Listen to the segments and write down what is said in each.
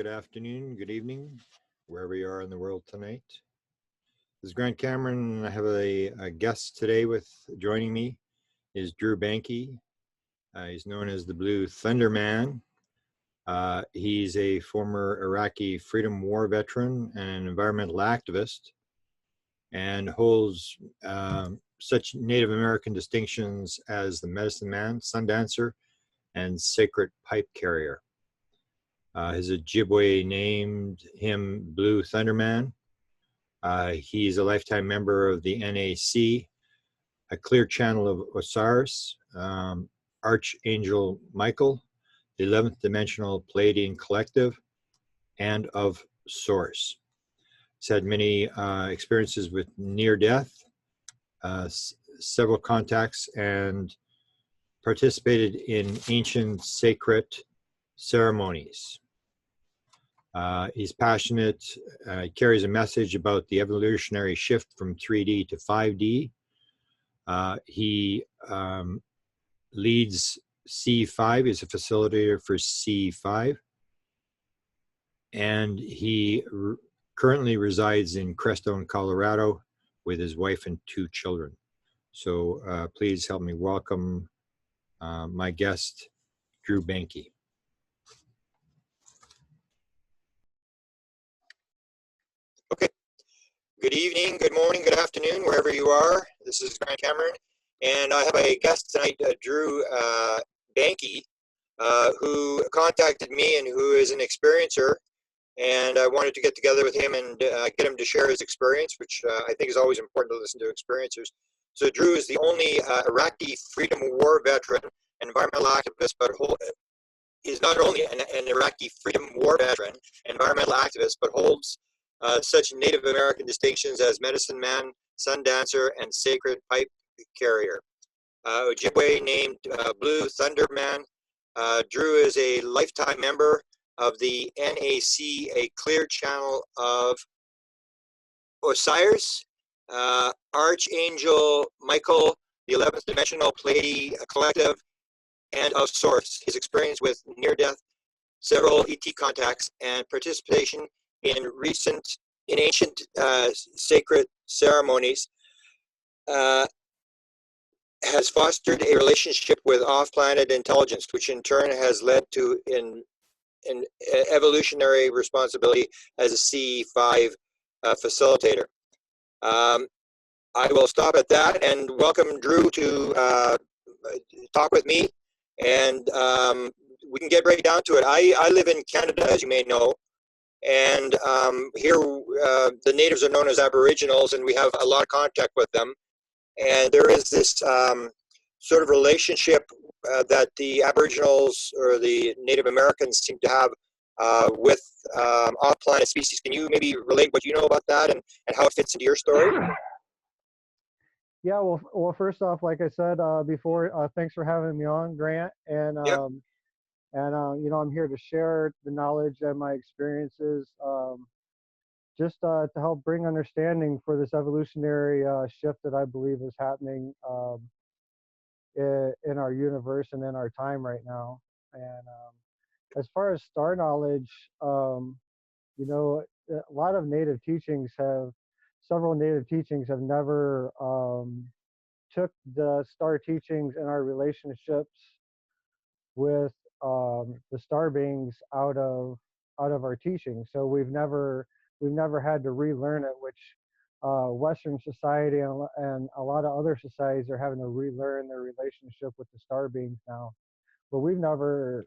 good afternoon, good evening, wherever you are in the world tonight. This is Grant Cameron, and I have a guest today with joining me is Drew Bankey. He's known as the Blue Thunder Man. He's a former Iraqi Freedom War veteran and an environmental activist, and holds such Native American distinctions as the Medicine Man, Sun Dancer, and Sacred Pipe Carrier. His Ojibwe named him Blue Thunderman. He's a lifetime member of the NAC, a clear channel of Osiris, Archangel Michael, the 11th Dimensional Pleiadian Collective, and of Source. He's had many experiences with near death, several contacts, and participated in ancient sacred ceremonies. He's passionate, carries a message about the evolutionary shift from 3D to 5D. He leads C5, is a facilitator for C5, and he currently resides in Crestone, Colorado with his wife and 2 children. So please help me welcome my guest, Drew Bankey. Okay. Good evening, good morning, good afternoon, wherever you are. This is Grant Cameron, and I have a guest tonight, Drew Bankey, who contacted me and who is an experiencer, and I wanted to get together with him and get him to share his experience, which I think is always important to listen to experiencers. So Drew is the only Iraqi Freedom War veteran and environmental activist, but is not only an Iraqi Freedom War veteran, environmental activist, but holds such Native American distinctions as Medicine Man, Sun Dancer, and Sacred Pipe Carrier. Ojibwe named Blue Thunder Man. Drew is a lifetime member of the NAC, a clear channel of Osiris, Archangel Michael, the 11th Dimensional Pleiadian Collective, and of Source. His experience with near-death, several ET contacts, and participation in ancient sacred ceremonies has fostered a relationship with off-planet intelligence, which in turn has led to an evolutionary responsibility as a C5 facilitator. I will stop at that and welcome Drew to talk with me, and we can get right down to it. I live in Canada, as you may know, and here the natives are known as Aboriginals, and we have a lot of contact with them. And there is this sort of relationship that the Aboriginals or the Native Americans seem to have with off-planet species. Can you maybe relate what you know about that and how it fits into your story? Yeah, well, first off, like I said before, thanks for having me on, Grant. And Yep. you know, I'm here to share the knowledge and my experiences, just to help bring understanding for this evolutionary shift that I believe is happening in our universe and in our time right now. And as far as star knowledge, you know, a lot of native teachings several native teachings have never took the star teachings and our relationships with the star beings out of our teaching. So we've never had to relearn it, which Western society and a lot of other societies are having to relearn their relationship with the star beings now. But we've never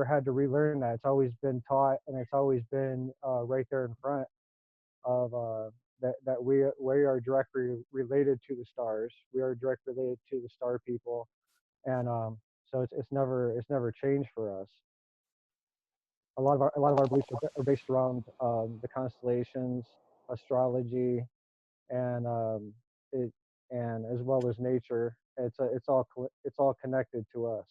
had to relearn that. It's always been taught, and it's always been right there in front of that we are directly related to the stars. We are directly related to the star people, and so it's never changed for us. A lot of our beliefs are based around the constellations, astrology, and and as well as nature. It's all connected to us.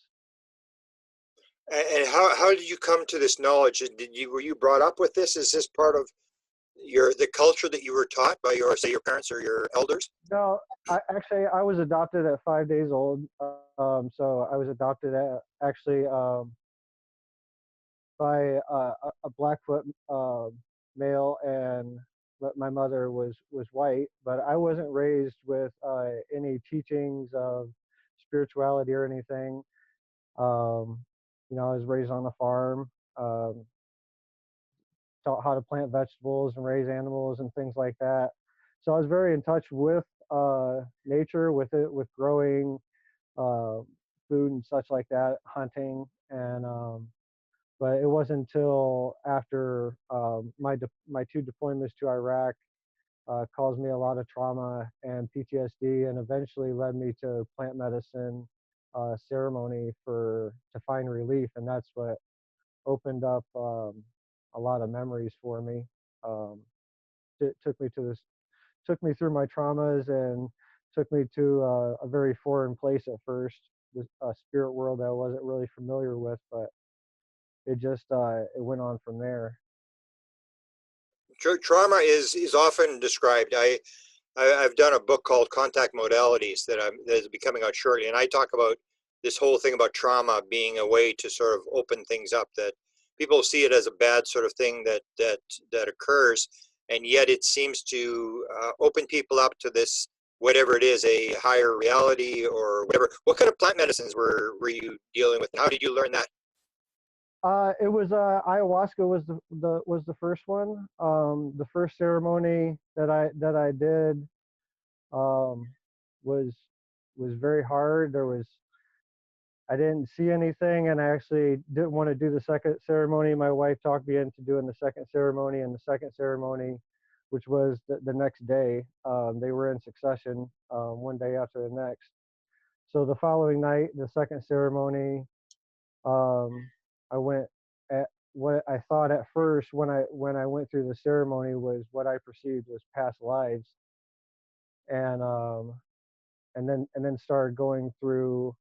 And how did you come to this knowledge? Were you brought up with this? Is this part of the culture that you were taught by your parents or your elders? No, I was adopted at 5 days old. So I was adopted at by a Blackfoot male, and but my mother was white. But I wasn't raised with any teachings of spirituality or anything. Um, I was raised on a farm, um, taught how to plant vegetables and raise animals and things like that. So I was very in touch with nature, with growing uh, food and such like that, hunting, and but it wasn't until after my two deployments to Iraq caused me a lot of trauma and PTSD, and eventually led me to plant medicine ceremony to find relief, and that's what opened up a lot of memories for me. Um, it took me through my traumas and took me to a very foreign place at first, a spirit world that I wasn't really familiar with, but it went on from there. Trauma is often described. I've done a book called Contact Modalities that is becoming out shortly, and I talk about this whole thing about trauma being a way to sort of open things up. That people see it as a bad sort of thing that occurs, and yet it seems to open people up to this, whatever it is, a higher reality or whatever. What kind of plant medicines were you dealing with? How did you learn that? It was ayahuasca was the first one. The first ceremony that I did um, was was very hard. I didn't see anything, and I actually didn't want to do the second ceremony. My wife talked me into doing the second ceremony, and the second ceremony, which was the next day, they were in succession, one day after the next. So the following night, the second ceremony, um, I went at what I thought at first when I went through the ceremony was what I perceived was past lives, and then started going through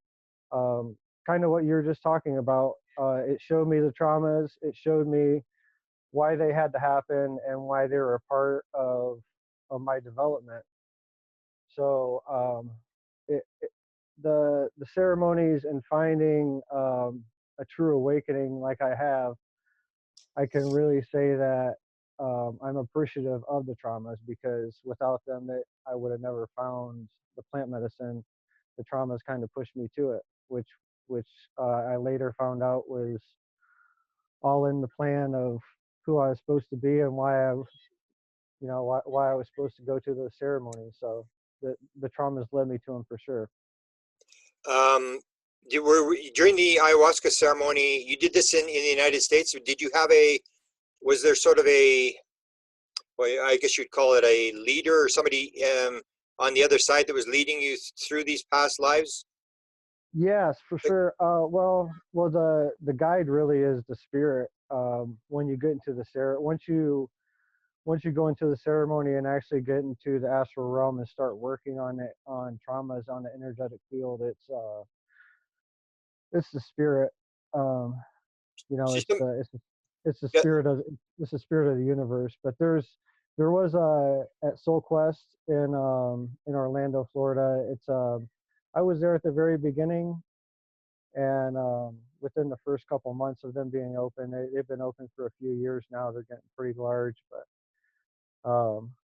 kind of what you're just talking about. It showed me the traumas. It showed me why they had to happen and why they were a part of my development. So the ceremonies and finding a true awakening like I have, I can really say that I'm appreciative of the traumas, because without them, I would have never found the plant medicine. The traumas kind of pushed me to it, which I later found out was all in the plan of who I was supposed to be and why I was supposed to go to those ceremonies. So the traumas led me to them for sure. Um, during the ayahuasca ceremony, you did this in the United States. Did you have was there sort of well, I guess you'd call it a leader or somebody on the other side that was leading you through these past lives? Yes, for Like, sure. Well, the guide really is the spirit. When you get into the once you go into the ceremony and actually get into the astral realm and start working on traumas on the energetic field, it's the spirit. Um, system? it's the Yeah. spirit of it's the spirit of the universe. But there was at Soul Quest in Orlando, Florida. I was there at the very beginning, and within the first couple months of them being open, they've been open for a few years now. They're getting pretty large, but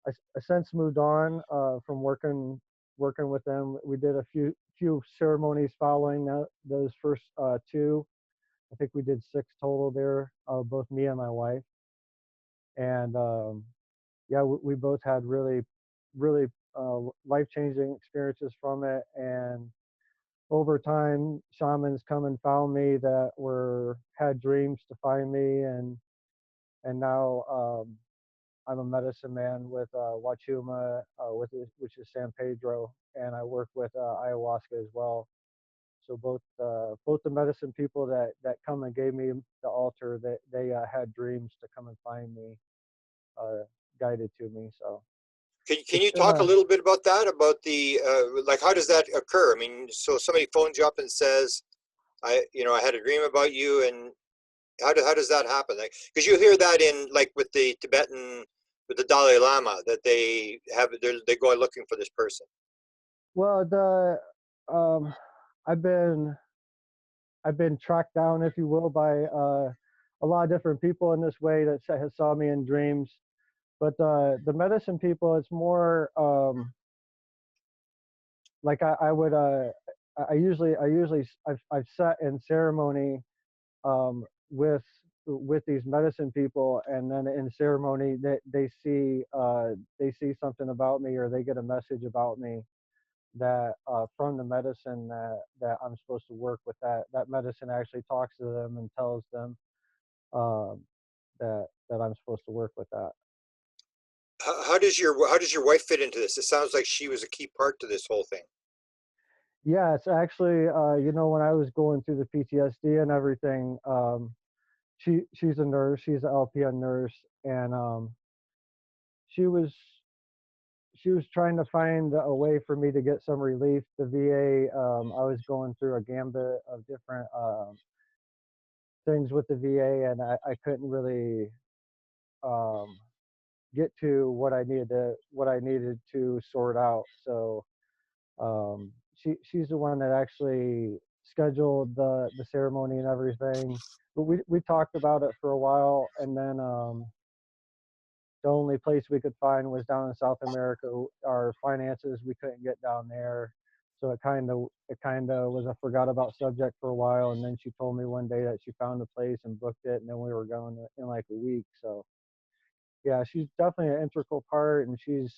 I since moved on from working with them. We did a few ceremonies following those first two. I think we did six total there, both me and my wife. And yeah, we both had really life changing experiences from it. And over time, shamans come and found me that were had dreams to find me, and now I'm a medicine man with Wachuma, which is San Pedro, and I work with ayahuasca as well. So both the medicine people that come and gave me the altar, that they had dreams to come and find me, uh, guided to me. So Can it's you been talk a a little bit about that? About the like, how does that occur? I mean, so somebody phones you up and says, I had a dream about you," and how does that happen? Like, because you hear that in like with the Tibetan, with the Dalai Lama, that they go looking for this person. well the I've been I've been tracked down, if you will, by a lot of different people in this way that has saw me in dreams. But the medicine people, it's more like I would I've sat in ceremony with these medicine people, and then in ceremony they see something about me, or they get a message about me that from the medicine that I'm supposed to work with. That medicine actually talks to them and tells them um, that I'm supposed to work with that. How does your wife fit into this? It sounds like she was a key part to this whole thing. Yeah, it's actually when I was going through the PTSD and everything, she's a nurse, she's an LPN nurse, and she was she was trying to find a way for me to get some relief. The VA, I was going through a gambit of different things with the VA, and I couldn't really um, get to what I needed to sort out. So she's the one that actually scheduled the ceremony and everything. But we talked about it for a while, and then the only place we could find was down in South America. Our finances, we couldn't get down there, so it kind of was a forgot about subject for a while. And then she told me one day that she found a place and booked it, and then we were going in like a week. So yeah, she's definitely an integral part, and she's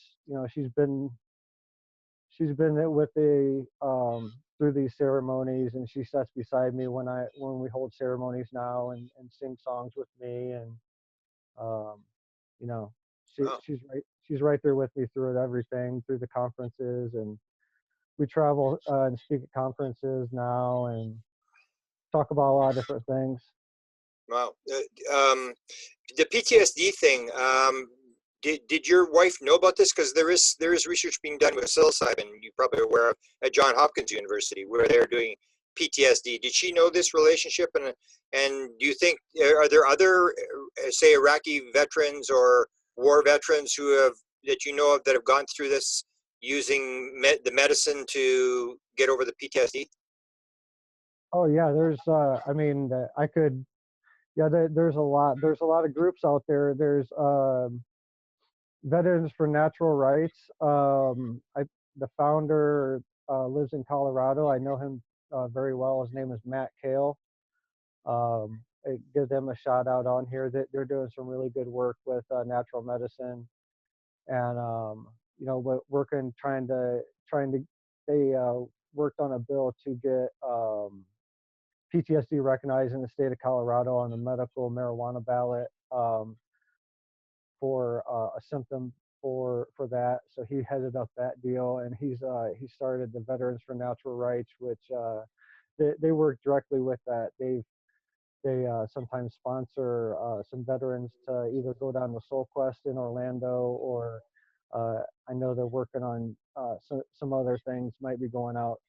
been with the through these ceremonies, and she sits beside me when we hold ceremonies now, and sing songs with me, and um, you know Oh, she's right there with me through it, everything, through the conferences, and we travel and speak at conferences now and talk about a lot of different things. wow. The PTSD thing. Did your wife know about this? Because there is research being done with psilocybin. You're probably aware of at John Hopkins University, where they're doing PTSD. Did she know this relationship? And do you think are there other, say, Iraqi veterans or war veterans who have that you know of that have gone through this using the medicine to get over the PTSD? Oh yeah, there's I mean, I could yeah, there's a lot of groups out there. There's Veterans for Natural Rights. The founder lives in Colorado. I know him very well. His name is Matt Kale. I give them a shout out on here. That they're doing some really good work with natural medicine, and working trying to they worked on a bill to get PTSD recognized in the state of Colorado on the medical marijuana ballot. For a symptom for that. So he headed up that deal, and he started the Veterans for Natural Rights, which they work directly with that. They sometimes sponsor some veterans to either go down the Soul Quest in Orlando, or I know they're working on some other things. Might be going out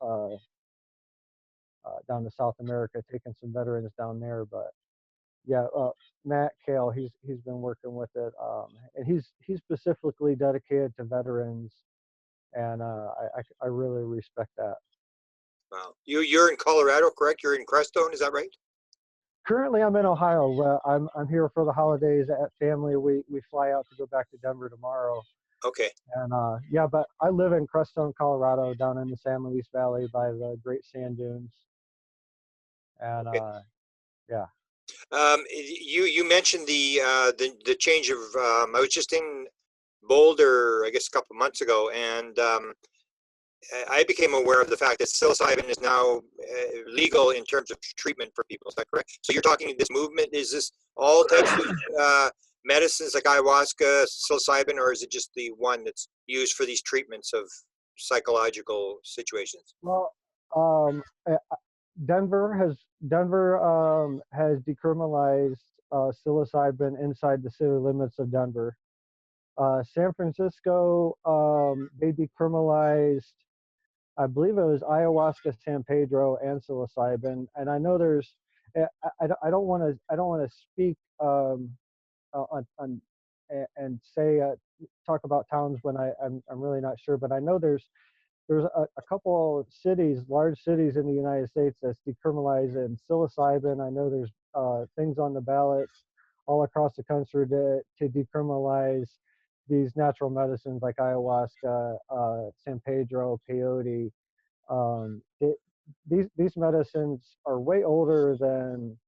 down to South America, taking some veterans down there, but yeah, Matt Kale, he's been working with it, and he's specifically dedicated to veterans, and I really respect that. Wow. You're in Colorado, correct? You're in Crestone, is that right? Currently, I'm in Ohio. I'm here for the holidays at family. We fly out to go back to Denver tomorrow, Okay. and yeah, but I live in Crestone, Colorado, down in the San Luis Valley by the Great Sand Dunes, and Okay. yeah. You mentioned the change of. I was just in Boulder, I guess, a couple of months ago, and I became aware of the fact that psilocybin is now legal in terms of treatment for people. Is that correct? So you're talking this movement? Is this all types of medicines like ayahuasca, psilocybin, or is it just the one that's used for these treatments of psychological situations? Well, um, Denver has decriminalized psilocybin inside the city limits of Denver. San Francisco, they decriminalized, I believe it was ayahuasca, San Pedro, and psilocybin. And I know there's, I don't want to, speak on and say talk about towns when I'm really not sure, but I know there's a couple cities, large cities in the United States that's decriminalizing psilocybin. I know there's things on the ballots all across the country to decriminalize these natural medicines like ayahuasca, San Pedro, peyote. These medicines are way older than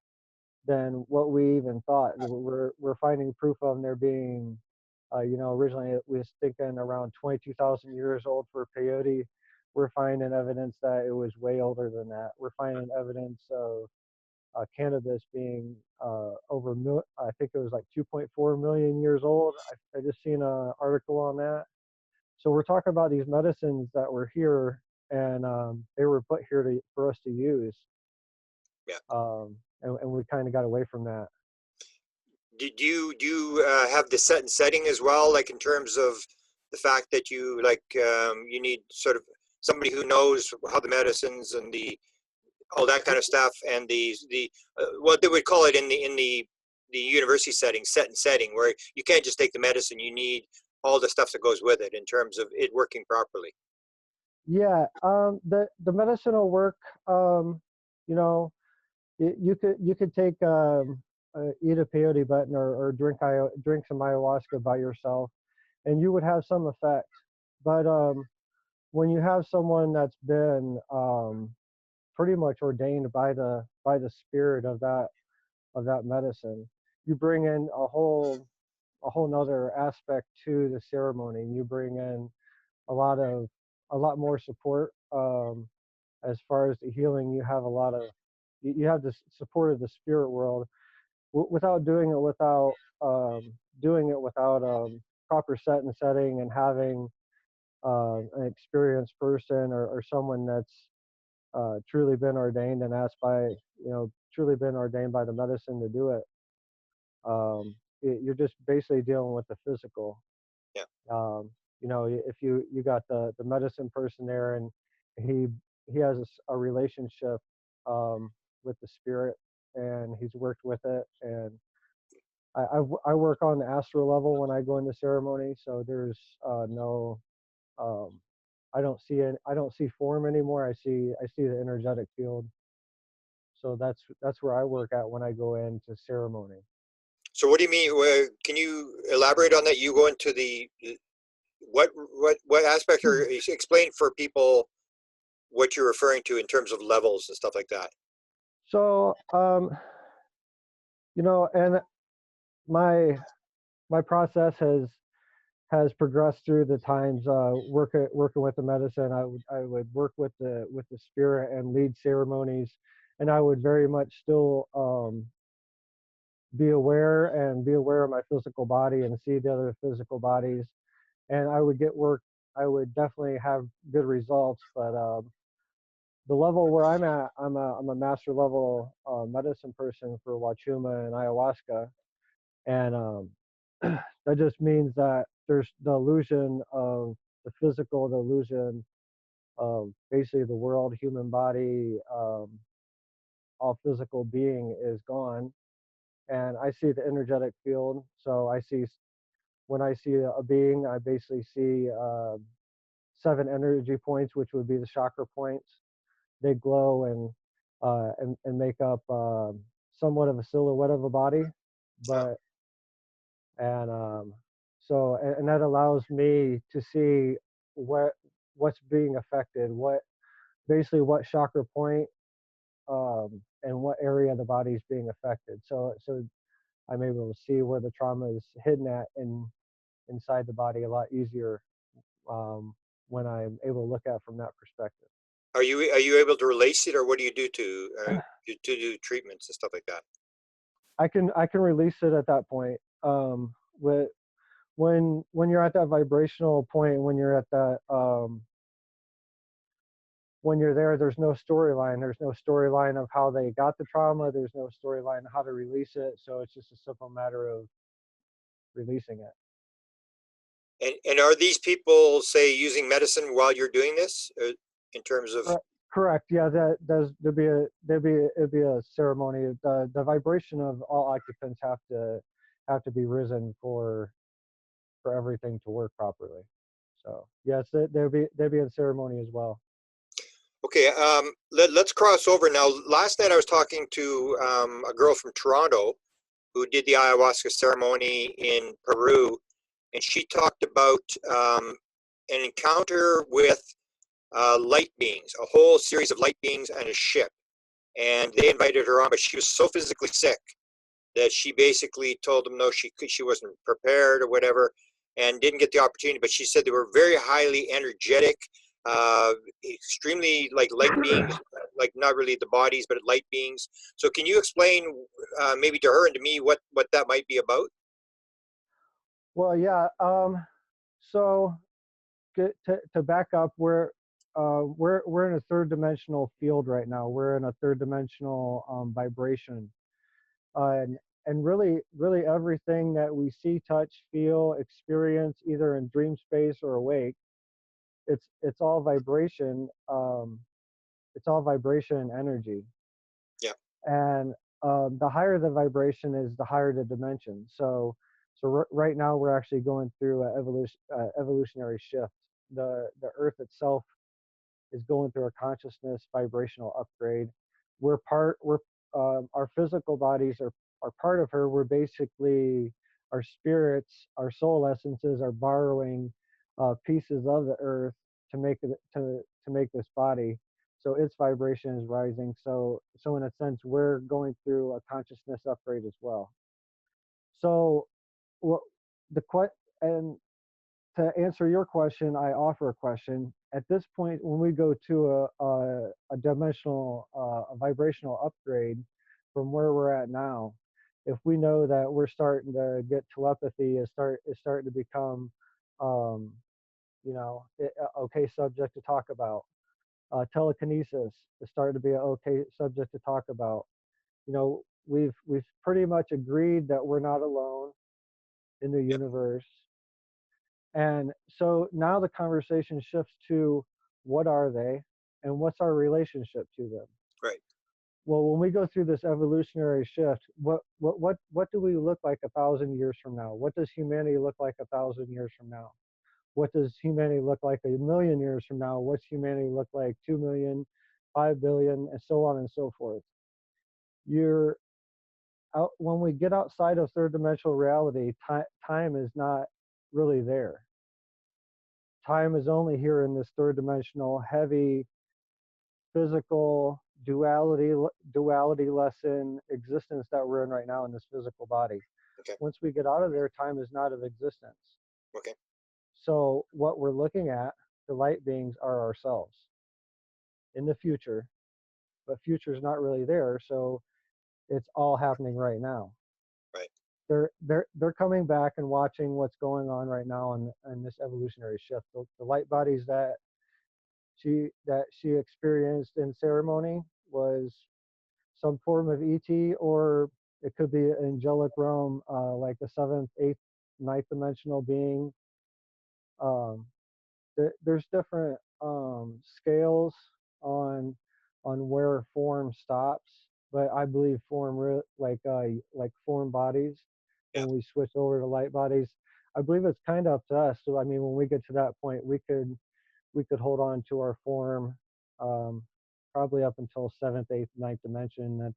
what we even thought. We're finding proof of them there being, originally it was thinking around 22,000 years old for peyote. We're finding evidence that it was way older than that. We're finding evidence of cannabis being I think it was like 2.4 million years old. I just seen an article on that. So we're talking about these medicines that were here, and they were put here for us to use, Yeah. and we kind of got away from that. Do you have the set and setting as well, like in terms of the fact that you like you need sort of somebody who knows how the medicines and the all that kind of stuff, and the what they would call it in the university setting, set and setting, where you can't just take the medicine, you need all the stuff that goes with it in terms of it working properly. Yeah, the medicinal work, you know, you could take eat a peyote button or drink some ayahuasca by yourself, and you would have some effect. But when you have someone that's been pretty much ordained by the spirit of that medicine, you bring in a whole nother aspect to the ceremony. You bring in a lot of a lot more support, as far as the healing. You have a lot of you have the support of the spirit world, without doing it without proper set and setting, and having an experienced person, or someone that's truly been ordained and asked by truly been ordained by the medicine to do it. You're just basically dealing with the physical. Yeah. If you got the medicine person there, and he he has a relationship with the spirit, and he's worked with it, and I work on the astral level when I go into ceremony, so there's no um, I don't see form anymore. I see the energetic field. So that's where I work at when I go into ceremony. So what do you mean? Can you elaborate on that? You go into what aspect, or explain for people what you're referring to in terms of levels and stuff like that. So and my my process has progressed through the times. Working with the medicine, I would work with the spirit and lead ceremonies, and I would very much still be aware of my physical body and see the other physical bodies, and I would get work. I would definitely have good results, but the level where I'm at, I'm a master level medicine person for Wachuma and ayahuasca, and that just means that there's the illusion of the physical, the illusion of basically the world, human body, all physical being is gone, and I see the energetic field. So when I see a being, I basically see 7 energy points, which would be the chakra points. They glow and make up somewhat of a silhouette of a body, Oh, but and and that allows me to see what what's being affected, what chakra point, and what area of the body is being affected. So I'm able to see where the trauma is hidden at inside the body a lot easier, um, when I'm able to look at it from that perspective. are you able to release it, or what do you do to do treatments and stuff like that? I can release it at that point. With when you're at that vibrational point, when you're there, there's no storyline. There's no storyline of how they got the trauma. There's no storyline of how to release it. So it's just a simple matter of releasing it. And are these people, say, using medicine while you're doing this, in terms of? Correct. Yeah, it'd be a ceremony. The vibration of all occupants have to be risen for everything to work properly. So yes, there'd be a ceremony as well. Okay, let's cross over now. Last night I was talking to a girl from Toronto who did the ayahuasca ceremony in Peru, and she talked about an encounter with light beings, a whole series of light beings and a ship. And they invited her on, but she was so physically sick that she basically told them no, she wasn't prepared or whatever, and didn't get the opportunity. But she said they were very highly energetic, uh, extremely like light beings, like not really the bodies, but light beings. So can you explain maybe to her and to me what that might be about? Well, yeah. So to back up, we're in a third dimensional field right now. We're in a third dimensional vibration, and really everything that we see, touch, feel, experience, either in dream space or awake, it's all vibration. It's all vibration and energy. Yeah. And the higher the vibration is, the higher the dimension. So right now we're actually going through an evolutionary shift. The Earth itself is going through a consciousness vibrational upgrade. We're our physical bodies are part of her. We're basically our spirits, our soul essences are borrowing pieces of the earth to make it to make this body. So its vibration is rising. So in a sense, we're going through a consciousness upgrade as well. So what the and to answer your question, I offer a question. At this point, when we go to a dimensional, a vibrational upgrade from where we're at now, if we know that we're starting to get telepathy, is starting to become, um, okay subject to talk about. Telekinesis is starting to be an okay subject to talk about. We've pretty much agreed that we're not alone in the Yeah. universe. And so now the conversation shifts to what are they and what's our relationship to them? Right. Well, when we go through this evolutionary shift, what do we look like 1,000 years from now? What does humanity look like 1,000 years from now? What does humanity look like 1,000,000 years from now? What's humanity look like 2 million, 5 billion, and so on and so forth? You're out when we get outside of third dimensional reality, time is not really there. Time is only here in this third dimensional heavy physical duality lesson existence that we're in right now in this physical body. Okay. Once we get out of there, time is not of existence. Okay. So what we're looking at, the light beings, are ourselves in the future, but future is not really there. So it's all happening right now. Right. They're coming back and watching what's going on right now in this evolutionary shift. The light bodies that she experienced in ceremony was some form of ET, or it could be an angelic realm, like a seventh, eighth, ninth dimensional being. Um, there's different scales on where form stops, but I believe form like form bodies. Yeah. When we switch over to light bodies, I believe it's kind of up to us. So I mean, when we get to that point, we could hold on to our form, um, probably up until seventh, eighth, ninth dimension.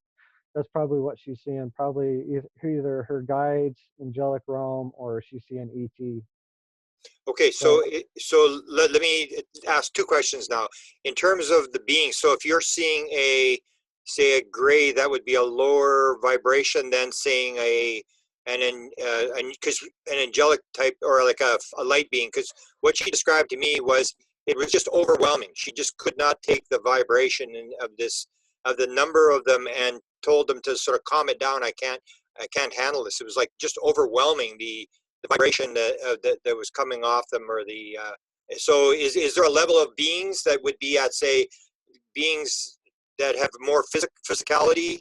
That's probably what she's seeing. Probably either her guides, angelic realm, or she's seeing ET. Okay, But so let me ask two questions now. In terms of the being, so if you're seeing say a gray, that would be a lower vibration than saying because an angelic type or like a light being, because what she described to me was it was just overwhelming. She just could not take the vibration of the number of them, and told them to sort of calm it down. I can't handle this. It was like just overwhelming the vibration that was coming off them, or so is there a level of beings that would be at, say, beings that have more physicality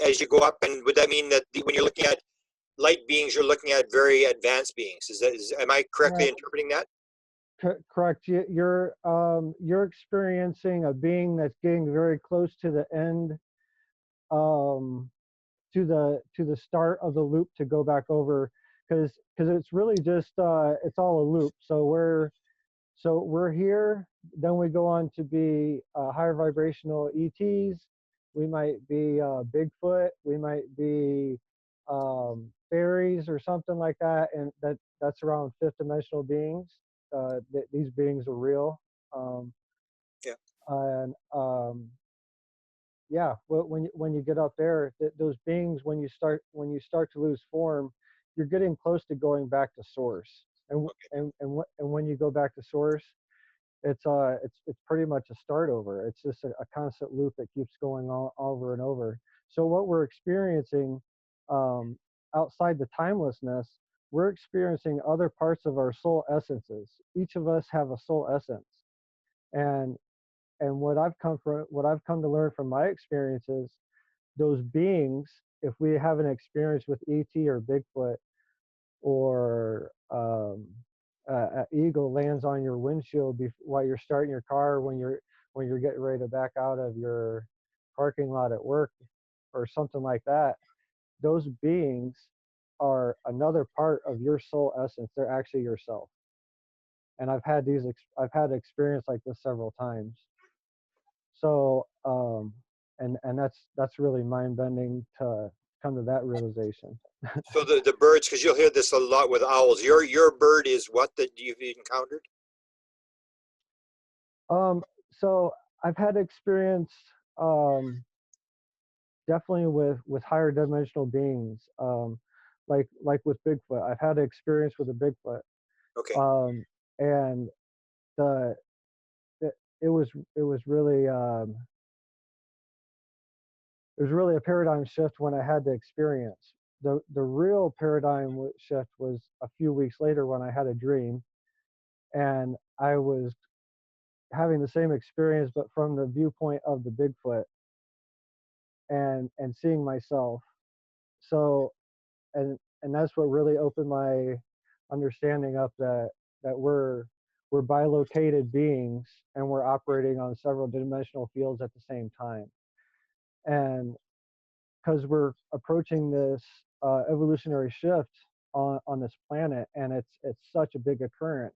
as you go up, and would that mean that when you're looking at light beings, you're looking at very advanced beings? Am I correctly interpreting that? correct. You're experiencing a being that's getting very close to the end, um, to the start of the loop to go back over, because it's really just it's all a loop. So we're here. then we go on to be higher vibrational ETs. We might be Bigfoot. We might be fairies or something like that, and that's around fifth dimensional beings. These beings are real, um, Yeah. and yeah, when you get up there, those beings, when you start to lose form, you're getting close to going back to source. And when you go back to source, it's pretty much a start over. It's just a constant loop that keeps going on over and over. So what we're experiencing, um, outside the timelessness, we're experiencing other parts of our soul essences. Each of us have a soul essence, and what I've come to learn from my experiences, those beings, if we have an experience with ET or Bigfoot, or an eagle lands on your windshield while you're starting your car, when you're getting ready to back out of your parking lot at work or something like that, those beings are another part of your soul essence. They're actually yourself. And I've had experience like this several times. So and that's really mind bending to come to that realization. So the birds, because you'll hear this a lot with owls. Your bird is what that you've encountered? So I've had experience, um, definitely with higher dimensional beings, like with Bigfoot. I've had experience with a Bigfoot, Okay. um, and the it, it was really a paradigm shift when I had the experience. The real paradigm shift was a few weeks later when I had a dream, and I was having the same experience but from the viewpoint of the Bigfoot, and seeing myself. So and that's what really opened my understanding up, that we're bilocated beings, and we're operating on several dimensional fields at the same time. And because we're approaching this evolutionary shift on this planet, and it's such a big occurrence.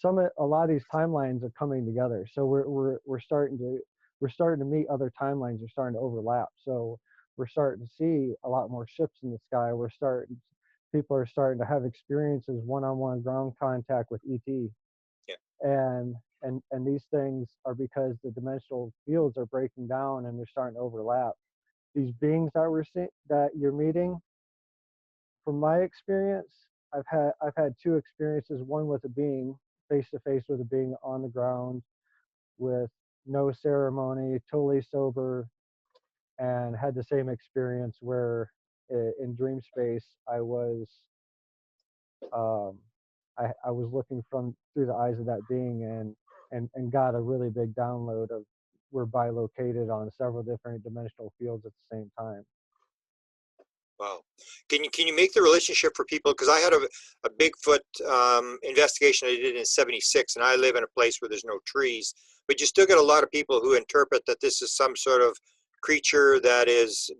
A lot of these timelines are coming together, so we're starting to meet. Other timelines are starting to overlap, so we're starting to see a lot more ships in the sky. People are starting to have experiences, one-on-one ground contact with ET, Yeah. and these things are because the dimensional fields are breaking down and they're starting to overlap. These beings that you're meeting, from my experience, I've had two experiences. One with a being, face to face with a being on the ground, with no ceremony, totally sober, and had the same experience where, in dream space, um, I was looking from through the eyes of that being, and got a really big download of, we're bilocated on several different dimensional fields at the same time. Wow. Can you make the relationship for people? Because I had a Bigfoot investigation I did in '76, and I live in a place where there's no trees, but you still get a lot of people who interpret that this is some sort of creature that is,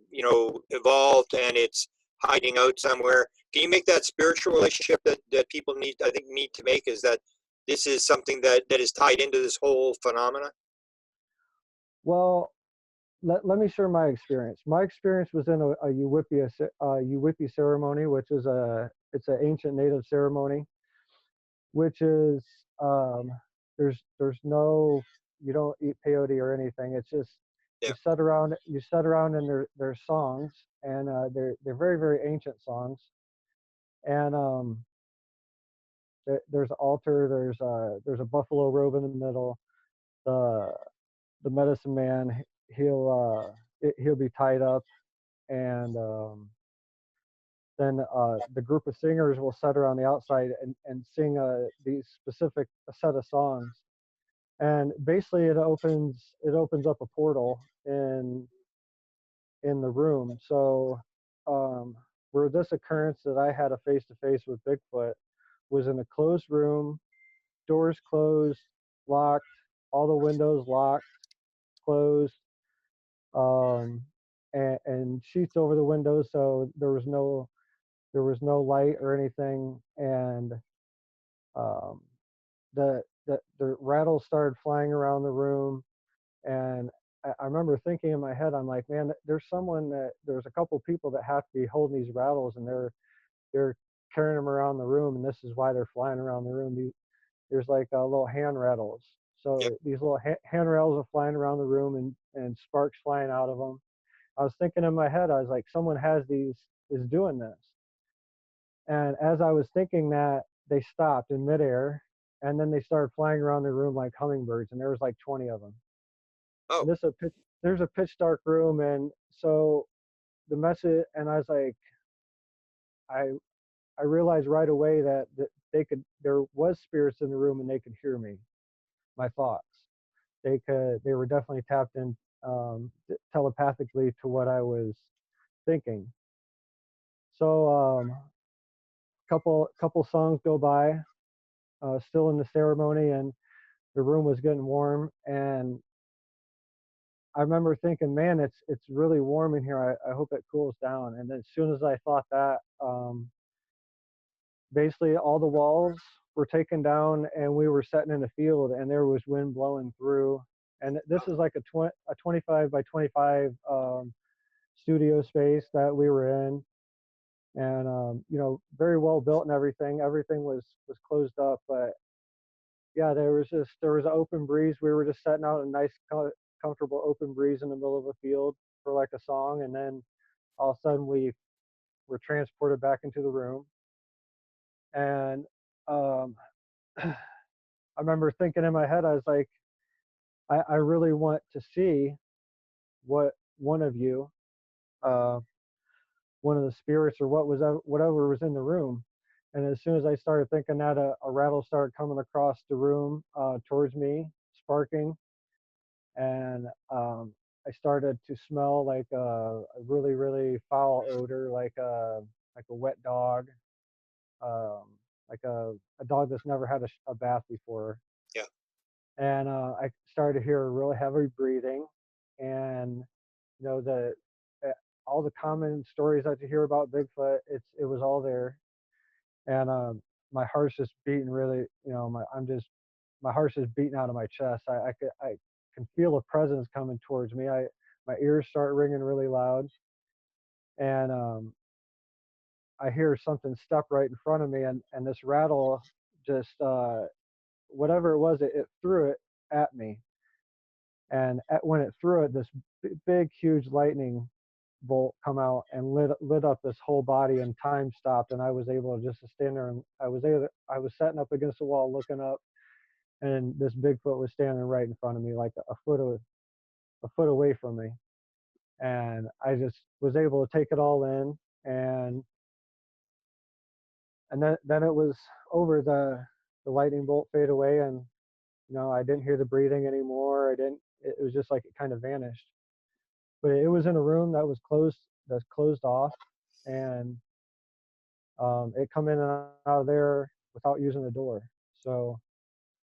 evolved and it's hiding out somewhere. Can you make that spiritual relationship that people I think, need to make? Is that this is something that is tied into this whole phenomena? Well, let me share my experience. My experience was in a Uwipi ceremony, which is it's an ancient native ceremony, which is, um, there's no, you don't eat peyote or anything. It's just, Yeah. you sit around and there's songs, and they're very, very ancient songs. And there's an altar. There's a buffalo robe in the middle. The the medicine man, he'll be tied up, and then the group of singers will sit around the outside and sing these specific a set of songs. And basically it opens up a portal in the room. So, where this occurrence that I had a face to face with Bigfoot was in a closed room, doors closed, locked, all the windows locked, closed, um, and sheets over the windows, so there was no light or anything. And um, the rattles started flying around the room, and I remember thinking in my head, I'm like, man, there's a couple people that have to be holding these rattles, and they're carrying them around the room, and this is why they're flying around the room. There's like little hand rattles. Yep. So these little hand rattles are flying around the room, and sparks flying out of them. I was thinking in my head, I was like, someone is doing this. And as I was thinking that, they stopped in midair, and then they started flying around the room like hummingbirds, and there was like 20 of them. Oh, And there's a pitch dark room, and so the message, and I was like, I I realized right away that there was spirits in the room, and they could hear me, my thoughts. They were definitely tapped in telepathically to what I was thinking. So couple songs go by, still in the ceremony, and the room was getting warm, and I remember thinking, man, it's really warm in here. I hope it cools down. And then as soon as I thought that, basically all the walls were taken down, and we were sitting in a field, and there was wind blowing through. And this is like a 25 by 25 studio space that we were in, and very well built and everything. Everything was closed up, but yeah, there was an open breeze. We were just setting out a nice, comfortable open breeze in the middle of a field for like a song, and then all of a sudden we were transported back into the room, and um, I remember thinking in my head, I was like, I really want to see what one of you, uh, one of the spirits, or whatever was in the room. And as soon as I started thinking that, a rattle started coming across the room towards me, sparking, and I started to smell like a really, really foul odor, like a wet dog, um, like a dog that's never had a bath before. yeah. And I started to hear really heavy breathing, and the uh, all the common stories that you hear about Bigfoot, it was all there. And my heart's just beating really, my heart's just beating out of my chest. I can feel a presence coming towards me. My ears start ringing really loud, and I hear something step right in front of me, and this rattle just whatever it was, it threw it at me, and when it threw it, this big, huge lightning bolt come out and lit up this whole body, and time stopped, and I was able to just to stand there, and I was sitting up against the wall looking up, and this Bigfoot was standing right in front of me, like a foot away from me, and I just was able to take it all in, and then it was over. The lightning bolt fade away, and I didn't hear the breathing anymore. I didn't. It was just like it kind of vanished. But it was in a room that's closed off, and it come in and out of there without using the door. So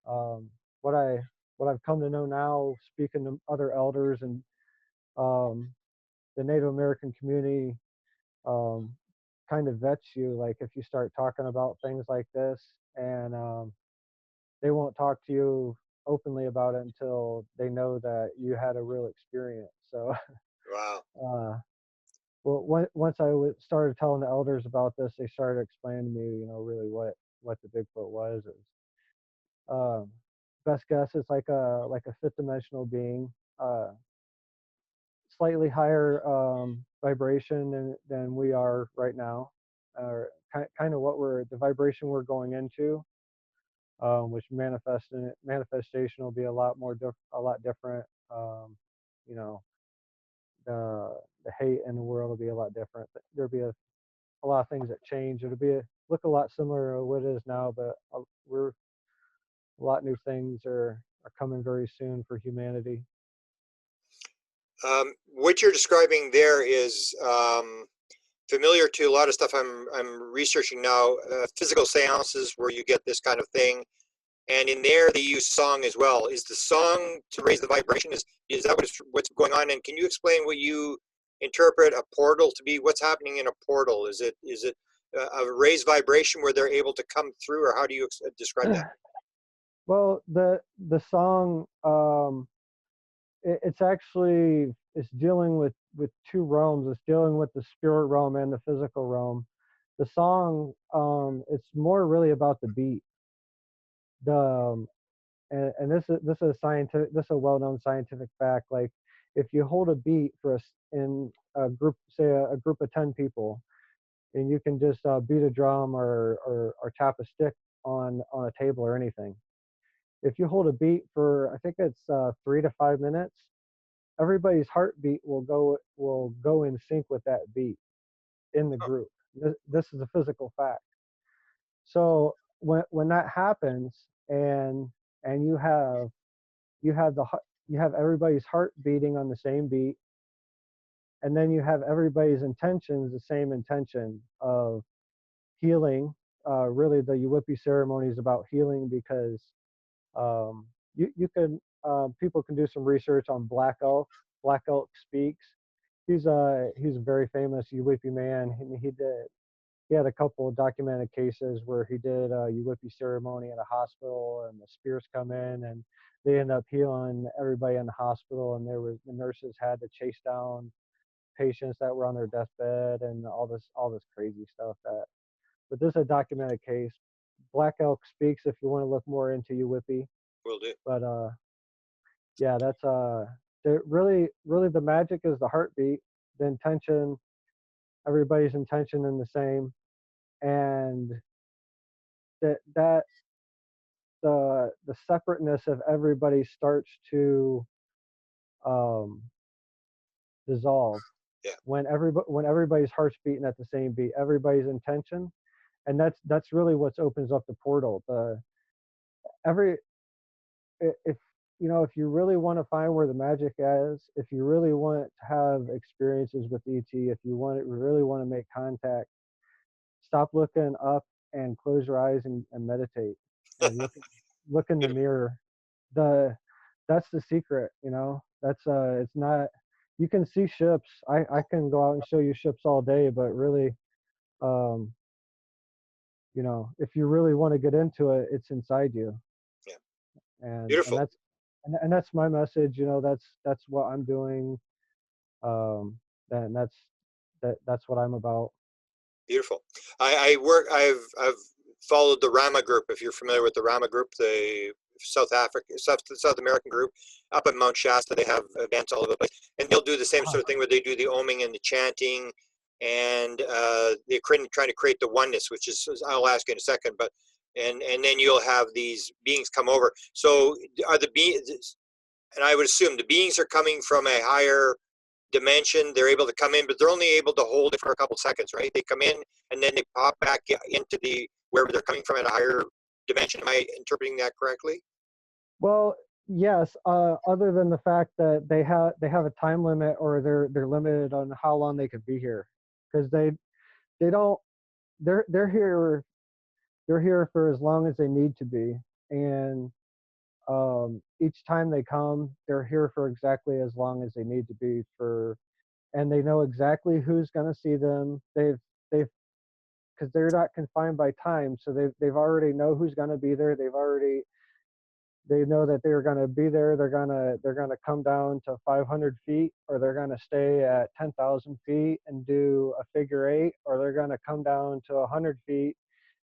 um, what I what I've come to know now, speaking to other elders and um, the Native American community, um, kind of vets you. Like if you start talking about things like this, and they won't talk to you openly about it until they know that you had a real experience. So Wow. uh, well, once started telling the elders about this, they started explaining to me, really what the Bigfoot was. Um, best guess, it's like a fifth dimensional being, uh, slightly higher vibration than we are right now, or kind of the vibration we're going into, which manifestation will be a lot different. You know, the hate in the world will be a lot different. There'll be a lot of things that change. Look a lot similar to what it is now, but a lot new things are coming very soon for humanity. What you're describing there is familiar to a lot of stuff I'm researching now. Physical seances where you get this kind of thing, and in there they use song as well. Is the song to raise the vibration? Is that what's going on? And can you explain what you interpret a portal to be? What's happening in a portal? Is it a raised vibration where they're able to come through, or how do you describe that? Well, the song, it's actually, it's dealing with two realms. It's dealing with the spirit realm and the physical realm. The song, it's more really about the beat. The and this is scientific. This is a well-known scientific fact. Like, if you hold a beat in a group, say a group of 10 people, and you can just beat a drum or tap a stick on a table or anything. If you hold a beat for, I think it's 3 to 5 minutes, everybody's heartbeat will go in sync with that beat in the Oh, group. This is a physical fact. So when that happens, and and you have you have everybody's heart beating on the same beat, and then you have everybody's intentions the same intention of healing. Really, the Uwhippie ceremony is about healing, because you can, people can do some research on Black Elk. Black Elk Speaks. He's a very famous Uwhippie man. He had a couple of documented cases where he did a Uwhippie ceremony in a hospital, and the spirits come in and they end up healing everybody in the hospital, and the nurses had to chase down patients that were on their deathbed, and all this crazy stuff. But this is a documented case. Black Elk Speaks, if you want to look more into Uwhippie. will do. But yeah, that's really the magic is the heartbeat, the intention, everybody's intention in the same, and that the separateness of everybody starts to um, dissolve Yeah. when everybody's heart's beating at the same beat, everybody's intention, and that's really what opens up the portal. The every if if you really want to find where the magic is, if you really want to have experiences with ET, if you really want to make contact, stop looking up and close your eyes and meditate and look in the Beautiful. mirror. The That's the secret. That's it's not. You can see ships. I can go out and show you ships all day, but really, um, if you really want to get into it, it's inside you. Yeah. And Beautiful. that's my message. That's what I'm doing. Um, and that's what I'm about. Beautiful. I've followed the Rama group. If you're familiar with the Rama group, the South American group, up at Mount Shasta, they have events all over the place, and they'll do the same Uh-huh. sort of thing where they do the oming and the chanting, and they're trying to create the oneness, which is, I'll ask you in a second, but and then you'll have these beings come over. So are the beings, and I would assume the beings are coming from a higher dimension. They're able to come in, but they're only able to hold it for a couple seconds, right? They come in and then they pop back into the wherever they're coming from at a higher dimension. Am I interpreting that correctly? Well, yes. Other than the fact that they have a time limit, or they're limited on how long they could be here, because they don't they're here for as long as they need to be, and each time they come, they're here for exactly as long as they need to be for, and they know exactly who's going to see them. They've because they're not confined by time, so they've already know who's going to be there. They know that they're going to be there. They're gonna come down to 500 feet, or they're going to stay at 10,000 feet and do a figure eight, or they're going to come down to 100 feet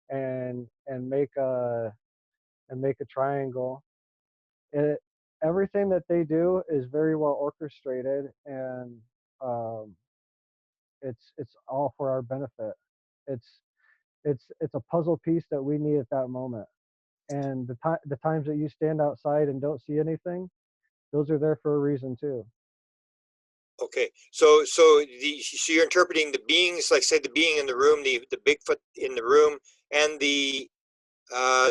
and make a triangle. It Everything that they do is very well orchestrated, and um, it's all for our benefit. It's it's a puzzle piece that we need at that moment. And the times that you stand outside and don't see anything, those are there for a reason too. Okay, so you're interpreting the beings, like say the being in the room, the Bigfoot in the room, and the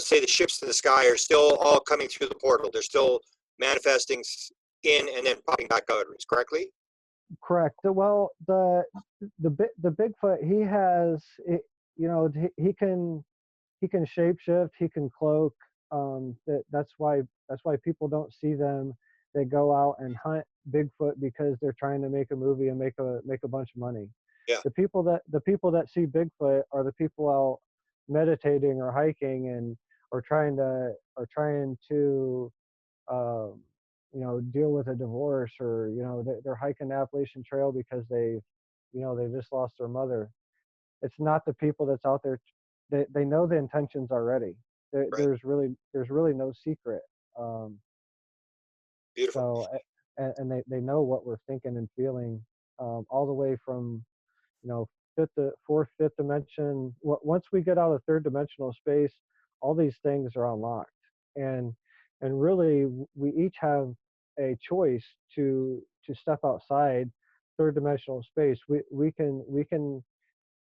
say the ships in the sky are still all coming through the portal. They're still manifesting in and then popping back out. Correctly? Correct. Well, the Bigfoot, he has it, he can shapeshift, he can cloak. That's why people don't see them. They go out and hunt Bigfoot because they're trying to make a movie and make a bunch of money. Yeah. The people that see Bigfoot are the people out meditating or hiking and or trying to um, deal with a divorce, or they're hiking the Appalachian Trail because they just lost their mother. It's not the people that's out there. They know the intentions already. There, Right. there's really no secret. Um, Beautiful. and they know what we're thinking and feeling, all the way from fourth, fifth dimension. Once we get out of third dimensional space, all these things are unlocked, and really we each have a choice to step outside third dimensional space. We can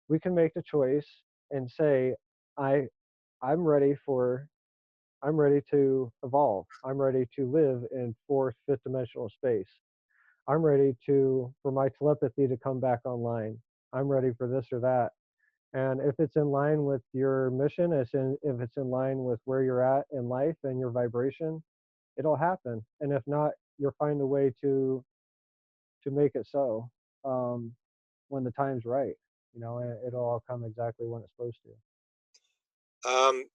make the choice and say, I I'm ready for I'm ready to evolve. I'm ready to live in fourth, fifth dimensional space. I'm ready for my telepathy to come back online. I'm ready for this or that. And if it's in line with your mission, if it's in line with where you're at in life and your vibration, it'll happen. And if not, you'll find a way to make it so, when the time's right. It'll all come exactly when it's supposed to. Um,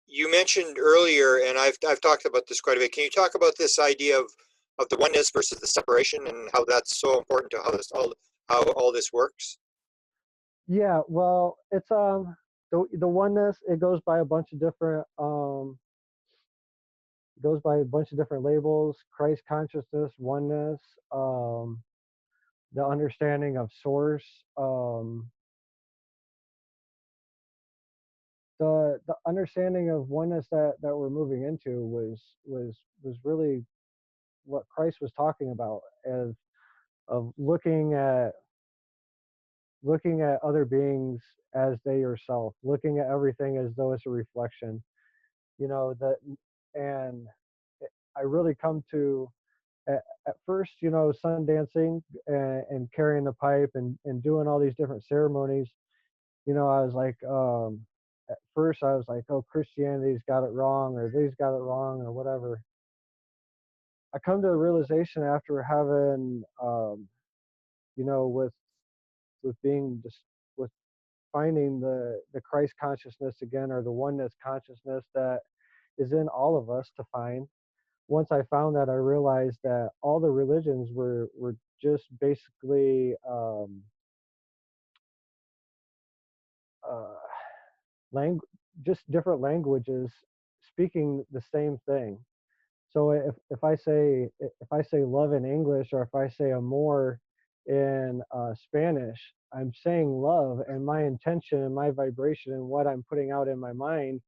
you mentioned earlier, and I've talked about this quite a bit. Can you talk about this idea of the oneness versus the separation, and how that's so important to how all this works? Yeah, well, it's the oneness. It goes by a bunch of different labels: Christ consciousness, oneness, the understanding of source. The understanding of oneness that we're moving into was really what Christ was talking about, as of looking at other beings as they yourself, looking at everything as though it's a reflection. That, and I really come to, at first, sun dancing, and carrying the pipe, and doing all these different ceremonies. I was like, at first I was like, oh, Christianity's got it wrong, or they's got it wrong, or whatever. I come to a realization after having, with being just with finding the Christ consciousness again, or the oneness consciousness that is in all of us to find. Once I found that, I realized that all the religions were just basically, uh, just different languages speaking the same thing. So if I say love in English, or if I say amor in Spanish, I'm saying love, and my intention and my vibration and what I'm putting out in my mind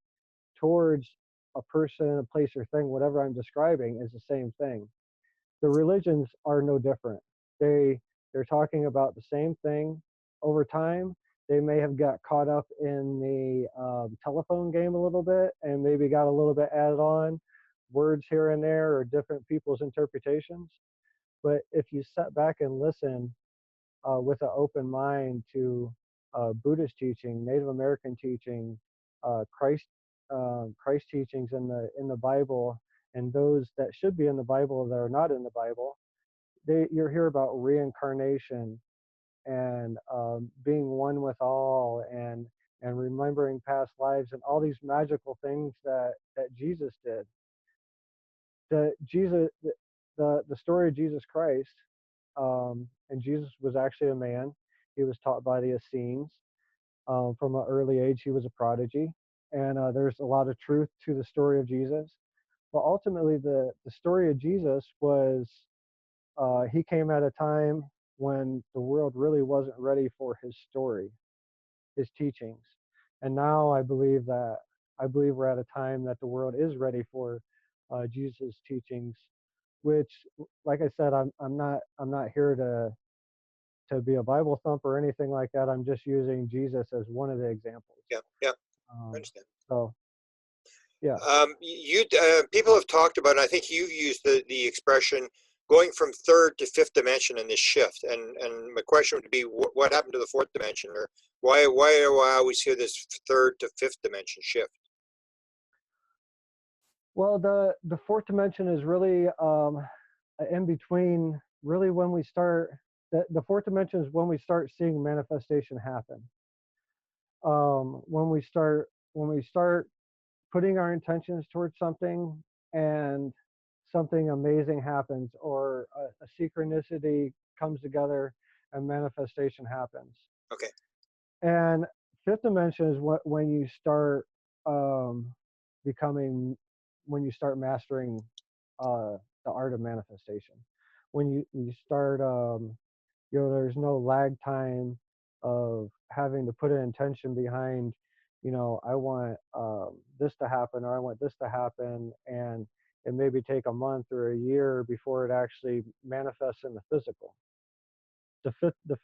towards a person, a place, or thing, whatever I'm describing, is the same thing. The religions are no different. They're talking about the same thing. Over time, they may have got caught up in the telephone game a little bit, and maybe got a little bit added on, words here and there, or different people's interpretations. But if you sit back and listen, with an open mind to Buddhist teaching, Native American teaching, Christ teachings in the Bible, and those that should be in the Bible that are not in the Bible, you're here about reincarnation, and being one with all, and remembering past lives, and all these magical things that Jesus did. The story of Jesus Christ, and Jesus was actually a man. He was taught by the Essenes. From an early age, he was a prodigy, and there's a lot of truth to the story of Jesus. But ultimately, the story of Jesus was, he came at a time when the world really wasn't ready for his story, his teachings. And now I believe we're at a time that the world is ready for Jesus' teachings. Which, like I said, I'm not here to be a Bible thumper or anything like that. I'm just using Jesus as one of the examples. Yeah, yeah, I Um, understand. so yeah. People have talked about, and I think you used the expression going from third to fifth dimension in this shift. And my question would be, what happened to the fourth dimension, or why do I always hear this third to fifth dimension shift? Well, the fourth dimension is really, in between. Really, when we start, the fourth dimension is when we start seeing manifestation happen. When we start putting our intentions towards something, and something amazing happens, or a synchronicity comes together and manifestation happens. Okay. And fifth dimension is what when you start um, becoming, when you start mastering the art of manifestation. When you start, there's no lag time of having to put an intention behind, I want this to happen, or I want this to happen, and it maybe take a month or a year before it actually manifests in the physical. The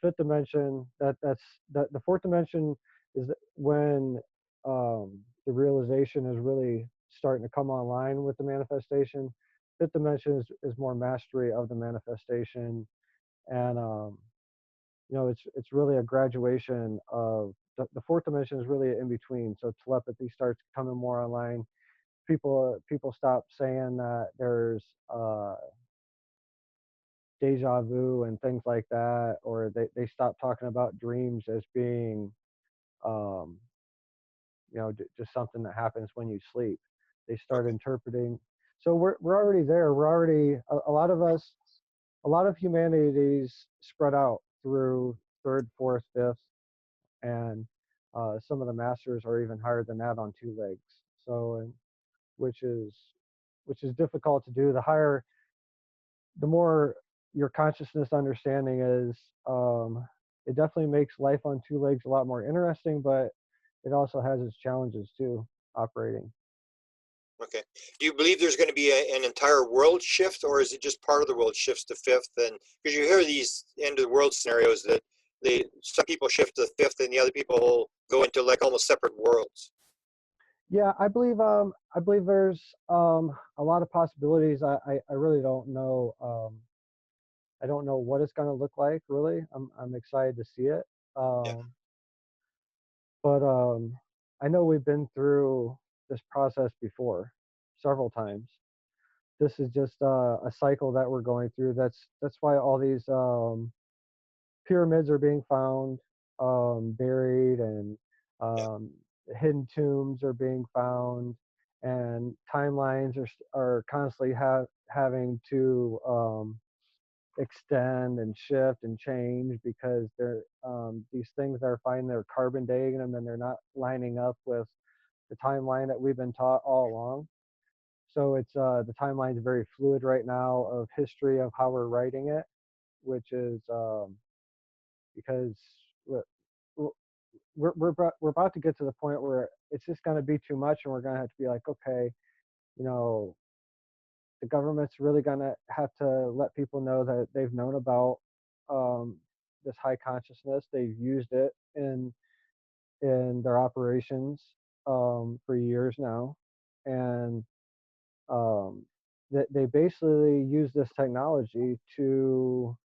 fifth dimension, the fourth dimension is when the realization is really starting to come online with the manifestation. Fifth dimension is more mastery of the manifestation, and it's really a graduation of the fourth dimension is really in between. So telepathy starts coming more online. People stop saying that there's deja vu and things like that, or they stop talking about dreams as being um, just something that happens when you sleep. They start Okay. interpreting. So we're already there. We're already, a lot of us, a lot of humanity's spread out through third, fourth, fifth, and some of the masters are even higher than that on two legs. So, which is which is difficult to do. The more your consciousness understanding is, it definitely makes life on two legs a lot more interesting, but it also has its challenges too, operating. Okay. Do you believe there's going to be an entire world shift, or is it just part of the world shifts to fifth? And because you hear these end of the world scenarios that some people shift to fifth and the other people go into like almost separate worlds. Yeah, I believe there's a lot of possibilities. I really don't know. I don't know what it's going to look like. Really, I'm excited to see it. Yeah. Um, but I know we've been through this process before, several times. This is just a cycle that we're going through. That's why all these pyramids are being found, buried, and Yeah. um, hidden tombs are being found, and timelines are constantly having to extend and shift and change, because they're these things are finding they're carbon dating them, and they're not lining up with the timeline that we've been taught all along. So it's the timeline is very fluid right now of history of how we're writing it, which is because we're, we're about to get to the point where it's just going to be too much, and we're going to have to be like, okay, you know, the government's really going to have to let people know that they've known about um, this high consciousness. They've used it in their operations for years now, and they basically use this technology to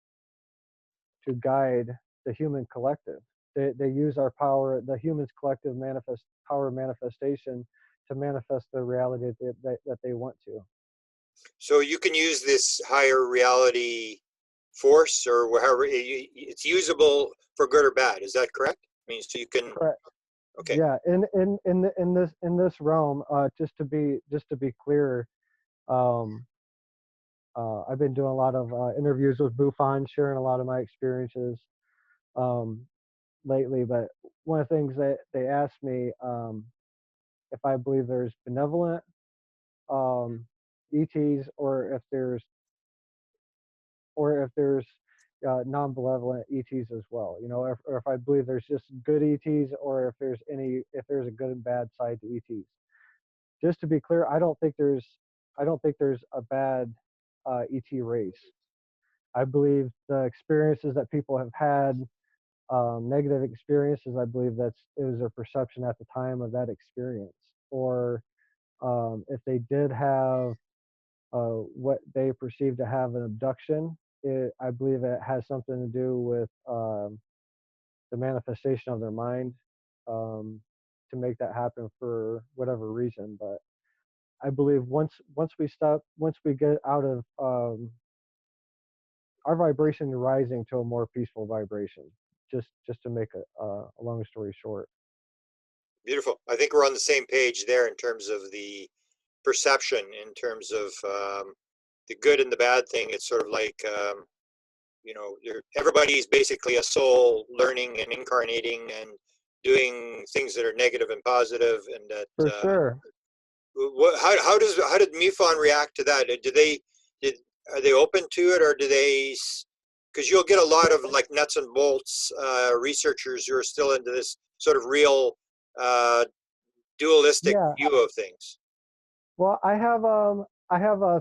guide the human collective. They use our power, the humans collective power manifestation, to manifest the reality that they want to. So you can use this higher reality force or wherever it's usable for good or bad. Is that correct? I mean, so you can. Correct. Okay. Yeah. In this realm, just to be clear, um, I've been doing a lot of interviews with Bufon, sharing a lot of my experiences um, lately. But one of the things that they asked me, if I believe there's benevolent ETs, or if there's non-benevolent ETs as well. Or if I believe there's just good ETs, or if there's a good and bad side to ETs. Just to be clear, I don't think there's a bad ET race. I believe the experiences that people have had, negative experiences, I believe it was their perception at the time of that experience. Or if they did have what they perceive to have an abduction, I believe it has something to do with the manifestation of their mind, um, to make that happen for whatever reason. But I believe once we get out of our vibration rising to a more peaceful vibration. Just to make a long story short. Beautiful. I think we're on the same page there in terms of the perception, in terms of the good and the bad thing. It's sort of like, everybody's basically a soul learning and incarnating and doing things that are negative and positive, and that For sure. how did MUFON react to that? Did are they open to it, or do they? Because you'll get a lot of like nuts and bolts researchers who are still into this sort of real dualistic Yeah. view of things. Well, I have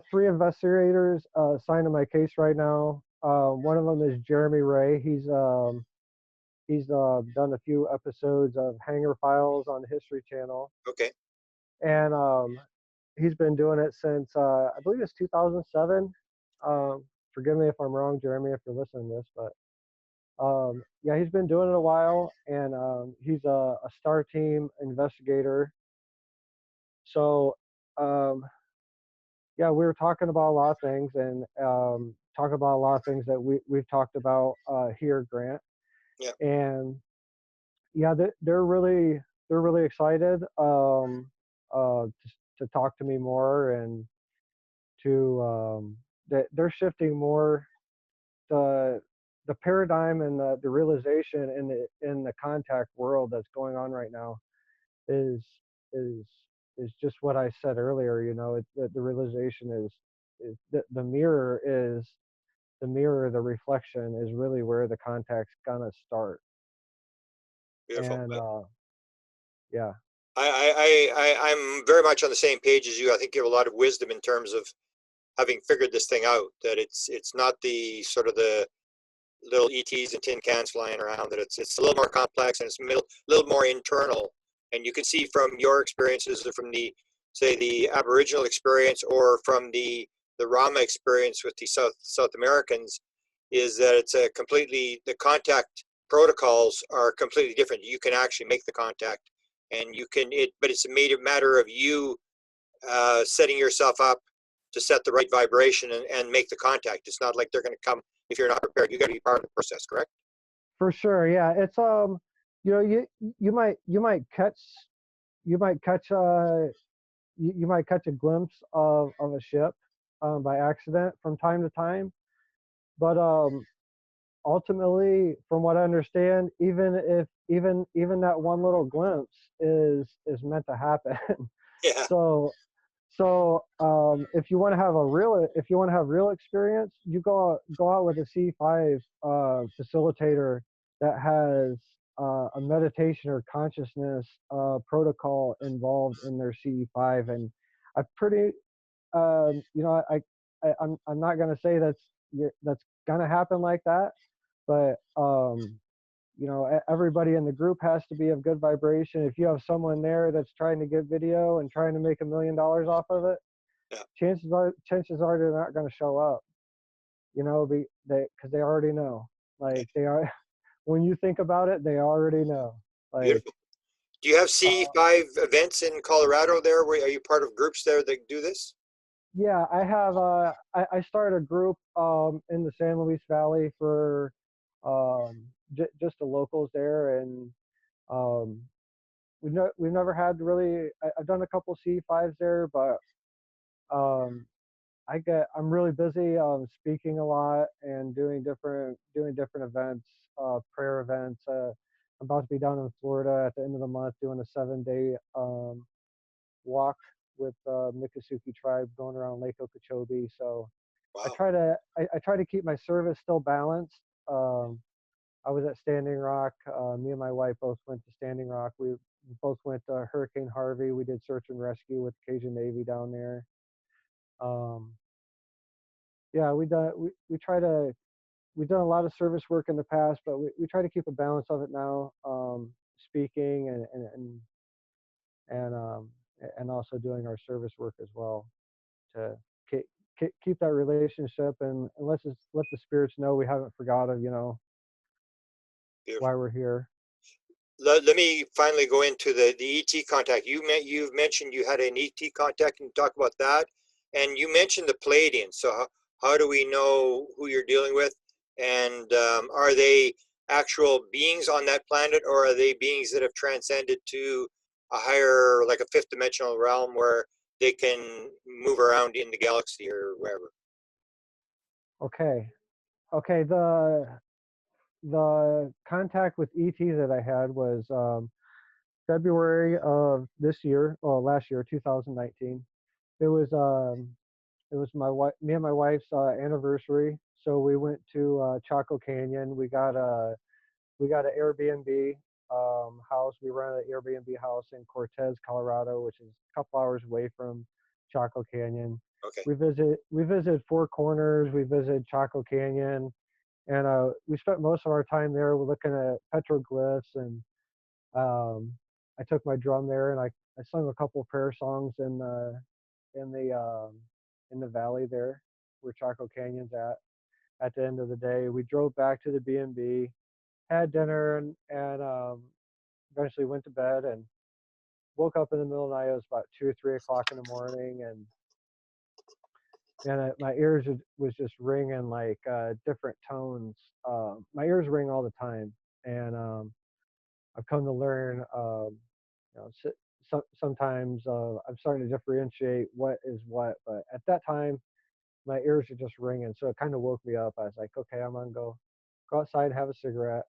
3 investigators signed on my case right now. One of them is Jeremy Ray. He's done a few episodes of Hanger Files on the History Channel, Okay. and he's been doing it since I believe it's 2007. Forgive me if I'm wrong, Jeremy, if you're listening to this, but yeah, he's been doing it a while, and he's a star team investigator. So yeah, we were talking about a lot of things, and talking about a lot of things that we've talked about here, Grant. Yeah. And yeah, they're really excited to talk to me more, and to they're shifting more the paradigm and the realization in the contact world that's going on right now is is is just what I said earlier. The realization is the mirror is the reflection is really where the contact's gonna start. Beautiful. And yeah, I'm very much on the same page as you. I think you have a lot of wisdom in terms of having figured this thing out. That it's not the sort of the little ETs and tin cans flying around. That it's a little more complex, and it's a little more internal. And you can see from your experiences, or from the say the Aboriginal experience, or from the Rama experience with the South Americans, is that it's a completely, the contact protocols are completely different. You can actually make the contact, and you can but it's a matter of you setting yourself up to set the right vibration and make the contact. It's not like they're going to come if you're not prepared. You got to be part of the process, correct? for sure. Yeah, it's you might catch you might catch you might catch a glimpse of a ship by accident from time to time, but ultimately, from what I understand, even that one little glimpse is meant to happen. Yeah. so if you want to have real experience, you go out with a C5 facilitator that has a meditation or consciousness protocol involved in their CE5. And I pretty I'm not going to say that's going to happen like that, but everybody in the group has to be of good vibration. If you have someone there that's trying to get video and trying to make $1 million off of it, Yeah. chances are they're not going to show up. Because they already know. Like, they are. When you think about it, they already know. Like, beautiful. Do you have C5 events in Colorado there? Are you part of groups there that do this? yeah, I have. I started a group in the San Luis Valley for just the locals there, and um, we've never had really. I've done a couple C5s there, but um, I'm really busy speaking a lot and doing different events, prayer events. I'm about to be down in Florida at the end of the month doing a 7-day walk with Miccosukee tribe going around Lake Okeechobee. So I Wow. try to keep my service still balanced. I was at Standing Rock. Me and my wife both went to Standing Rock. We both went to Hurricane Harvey. We did search and rescue with the Cajun Navy down there. Yeah, we've done a lot of service work in the past, but we try to keep a balance of it now, speaking and also doing our service work as well to keep that relationship, and let the spirits know we haven't forgotten, Beautiful. why we're here. Let me finally go into the ET contact. You've mentioned you had an ET contact, and talk about that. And you mentioned the Pleiadians. So how do we know who you're dealing with? And are they actual beings on that planet, or are they beings that have transcended to higher, like a fifth dimensional realm where they can move around in the galaxy or wherever. Okay. Okay. The contact with ET that I had was February of this year, well, last year, 2019. It was my wife, me and my wife's anniversary. So we went to Chaco Canyon. We got an Airbnb house. We rented an Airbnb house in Cortez, Colorado, which is a couple hours away from Chaco Canyon. Okay. We visited Four Corners. We visited Chaco Canyon, and we spent most of our time there looking at petroglyphs. And I took my drum there, and I sung a couple prayer songs in the in the valley there where Chaco Canyon's at. At the end of the day, we drove back to the B&B, had dinner, and eventually went to bed and woke up in the middle of the night. It was about 2 or 3 o'clock in the morning, and my ears was just ringing like different tones. My ears ring all the time, and I've come to learn, sometimes I'm starting to differentiate what is what. But at that time, my ears are just ringing, so it kind of woke me up. I was like, okay, I'm gonna go outside, have a cigarette.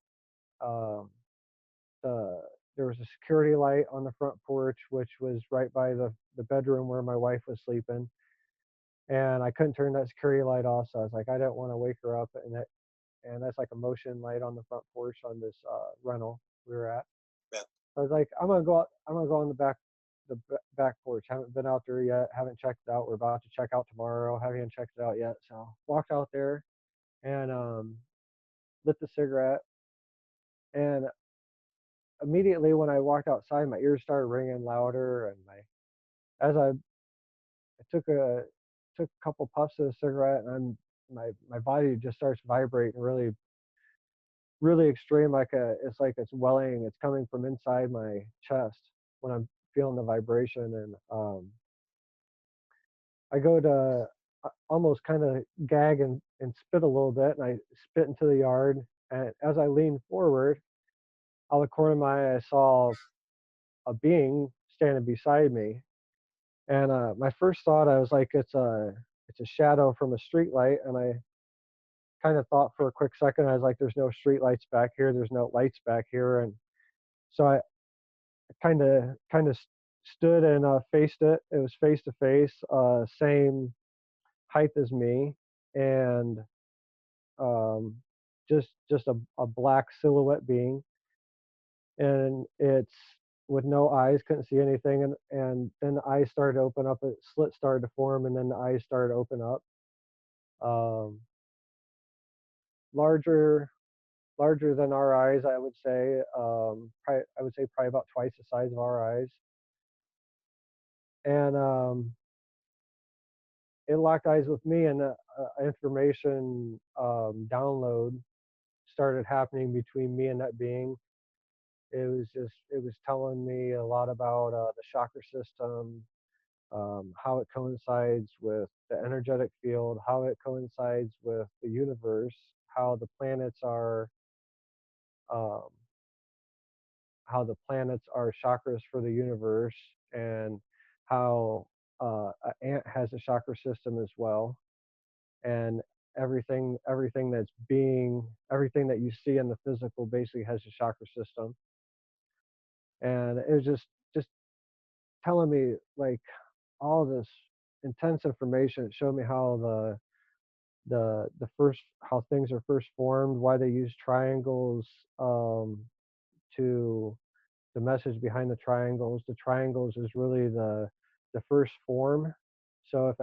Um, there was a security light on the front porch, which was right by the bedroom where my wife was sleeping, and I couldn't turn that security light off. So I was like, I didn't want to wake her up, and that's like a motion light on the front porch on this rental we were at. Yeah. I was like, I'm gonna go out, I'm gonna go on the back porch. Haven't been out there yet. Haven't checked it out. We're about to check out tomorrow. Haven't even checked it out yet. So walked out there and lit the cigarette. And immediately when I walked outside, my ears started ringing louder. And as I took a couple puffs of the cigarette, and my body just starts vibrating really, really extreme. It's like it's welling. It's coming from inside my chest when I'm feeling the vibration. And I go to almost kind of gag and spit a little bit, and I spit into the yard. And as I leaned forward, out of the corner of my eye, I saw a being standing beside me. And my first thought, I was like, it's a shadow from a street light. And I kind of thought for a quick second, I was like, there's no street lights back here. There's no lights back here. And so I kind of stood and faced it. It was face to face, same height as me, and um, just a black silhouette being, and it's with no eyes, couldn't see anything, and then the eyes started to open up, a slit started to form, and then the eyes started to open up. Um, larger larger than our eyes, I would say. I would say probably about twice the size of our eyes, and it locked eyes with me, and information download started happening between me and that being. It was telling me a lot about the chakra system, how it coincides with the energetic field, how it coincides with the universe, how the planets are um, chakras for the universe, and how an ant has a chakra system as well, and everything that you see in the physical basically has a chakra system. And it was just telling me like all this intense information. It showed me how the first how things are first formed, why they use triangles, to the message behind the triangles. The triangles is really the first form. So if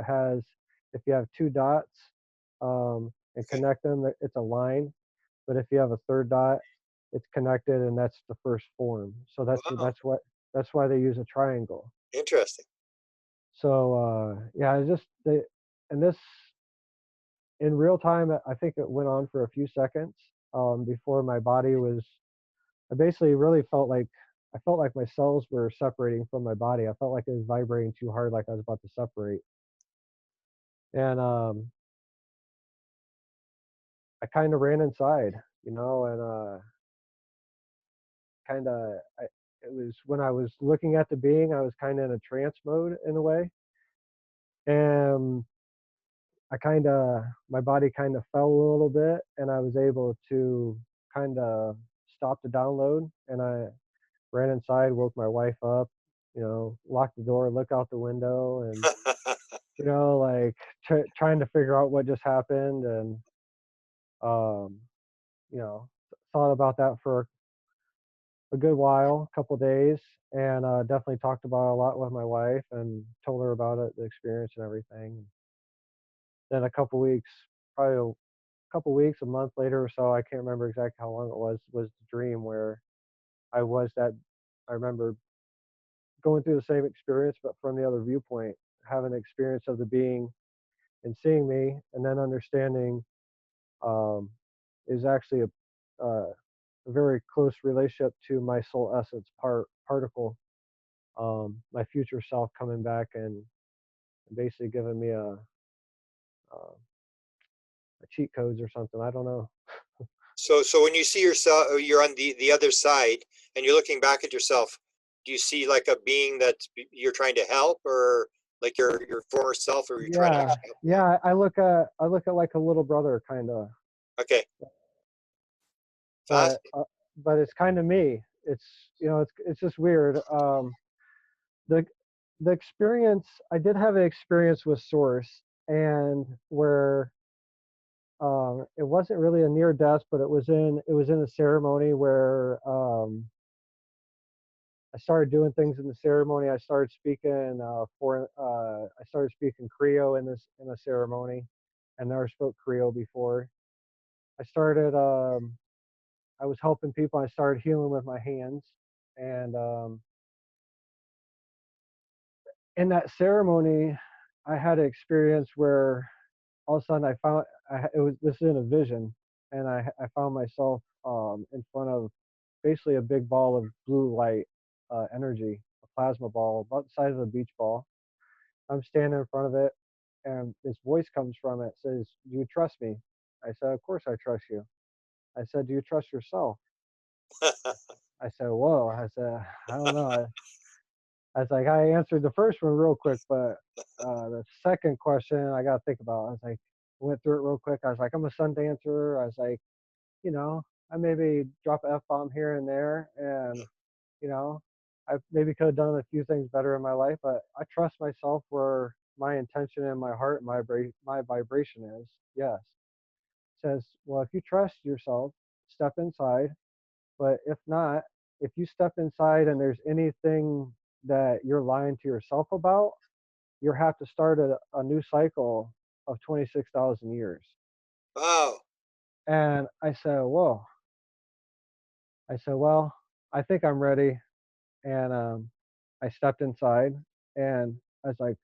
you have two dots, and Okay. connect them, it's a line. But if you have a third dot, it's connected, and that's the first form. So Wow. that's why they use a triangle. Interesting. So yeah, and this in real time, I think it went on for a few seconds before my body was. I basically really I felt like my cells were separating from my body. I felt like it was vibrating too hard, like I was about to separate. And I kind of ran inside, and kind of it was when I was looking at the being, I was kind of in a trance mode in a way, and my body kind of fell a little bit, and I was able to kind of stop the download, and I ran inside, woke my wife up, locked the door, look out the window, and like trying to figure out what just happened, and um, thought about that for a good while, a couple days, and definitely talked about it a lot with my wife and told her about it, the experience and everything. Then a couple weeks, probably a couple weeks, a month later or so, I can't remember exactly how long it was the dream where I was that. I remember going through the same experience, but from the other viewpoint, having an experience of the being and seeing me, and then understanding um, is actually a very close relationship to my soul essence particle, my future self coming back and basically giving me a cheat codes or something. I don't know. So when you see yourself, you're on the other side, and you're looking back at yourself. Do you see like a being that you're trying to help, or like your former self, or you're trying to Yeah, actually help? yeah. I look at like a little brother kind of, Okay, but fascinating. it's kind of me. It's just weird. The the experience I did have an experience with Source, and where it wasn't really a near death, but it was in a ceremony where I started doing things in the ceremony. I started speaking I started speaking Creole in a ceremony. I never spoke Creole before. I started I was helping people. I started healing with my hands, and in that ceremony, I had an experience where all of a sudden I found it was this is in a vision, and I found myself in front of basically a big ball of blue light energy, a plasma ball about the size of a beach ball. I'm standing in front of it, and this voice comes from it, says, "Do you trust me?" I said, "Of course I trust you." I said, "Do you trust yourself?" I said, "Whoa." I said, "I don't know." I was like, I answered the first one real quick, but the second question I got to think about. I was like, went through it real quick. I was like, I'm a sun dancer. I was like, you know, I maybe drop an F bomb here and there, and you know, I maybe could have done a few things better in my life, but I trust myself where my intention and my heart, my vibration is. Yes. Says, well, if you trust yourself, step inside. But if not, if you step inside and there's anything that you're lying to yourself about, you have to start a new cycle of 26,000 years. Wow. And I said, whoa. I said, well, I think I'm ready. And I stepped inside, and I was like,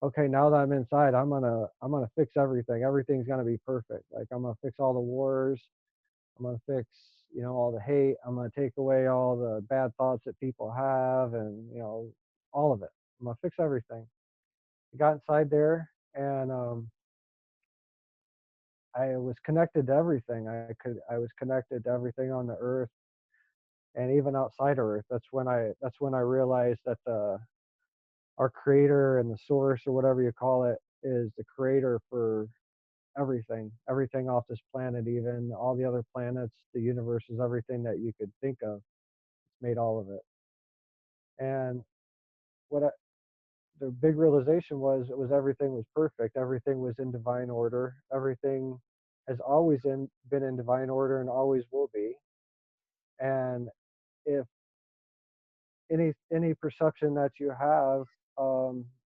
okay, now that I'm inside, I'm gonna fix everything. Everything's gonna be perfect. Like I'm gonna fix all the wars. I'm gonna fix, all the hate. I'm gonna take away all the bad thoughts that people have, and all of it. I'm gonna fix everything. I got inside there, and I was connected to everything. I was connected to everything on the earth and even outside of earth. That's when I realized that our creator and the source, or whatever you call it, is the creator for everything off this planet, even all the other planets, the universes, everything that you could think of. It's made all of it. And what I, the big realization was everything was perfect. Everything was in divine order. Everything has always been in divine order and always will be. And if any perception that you have,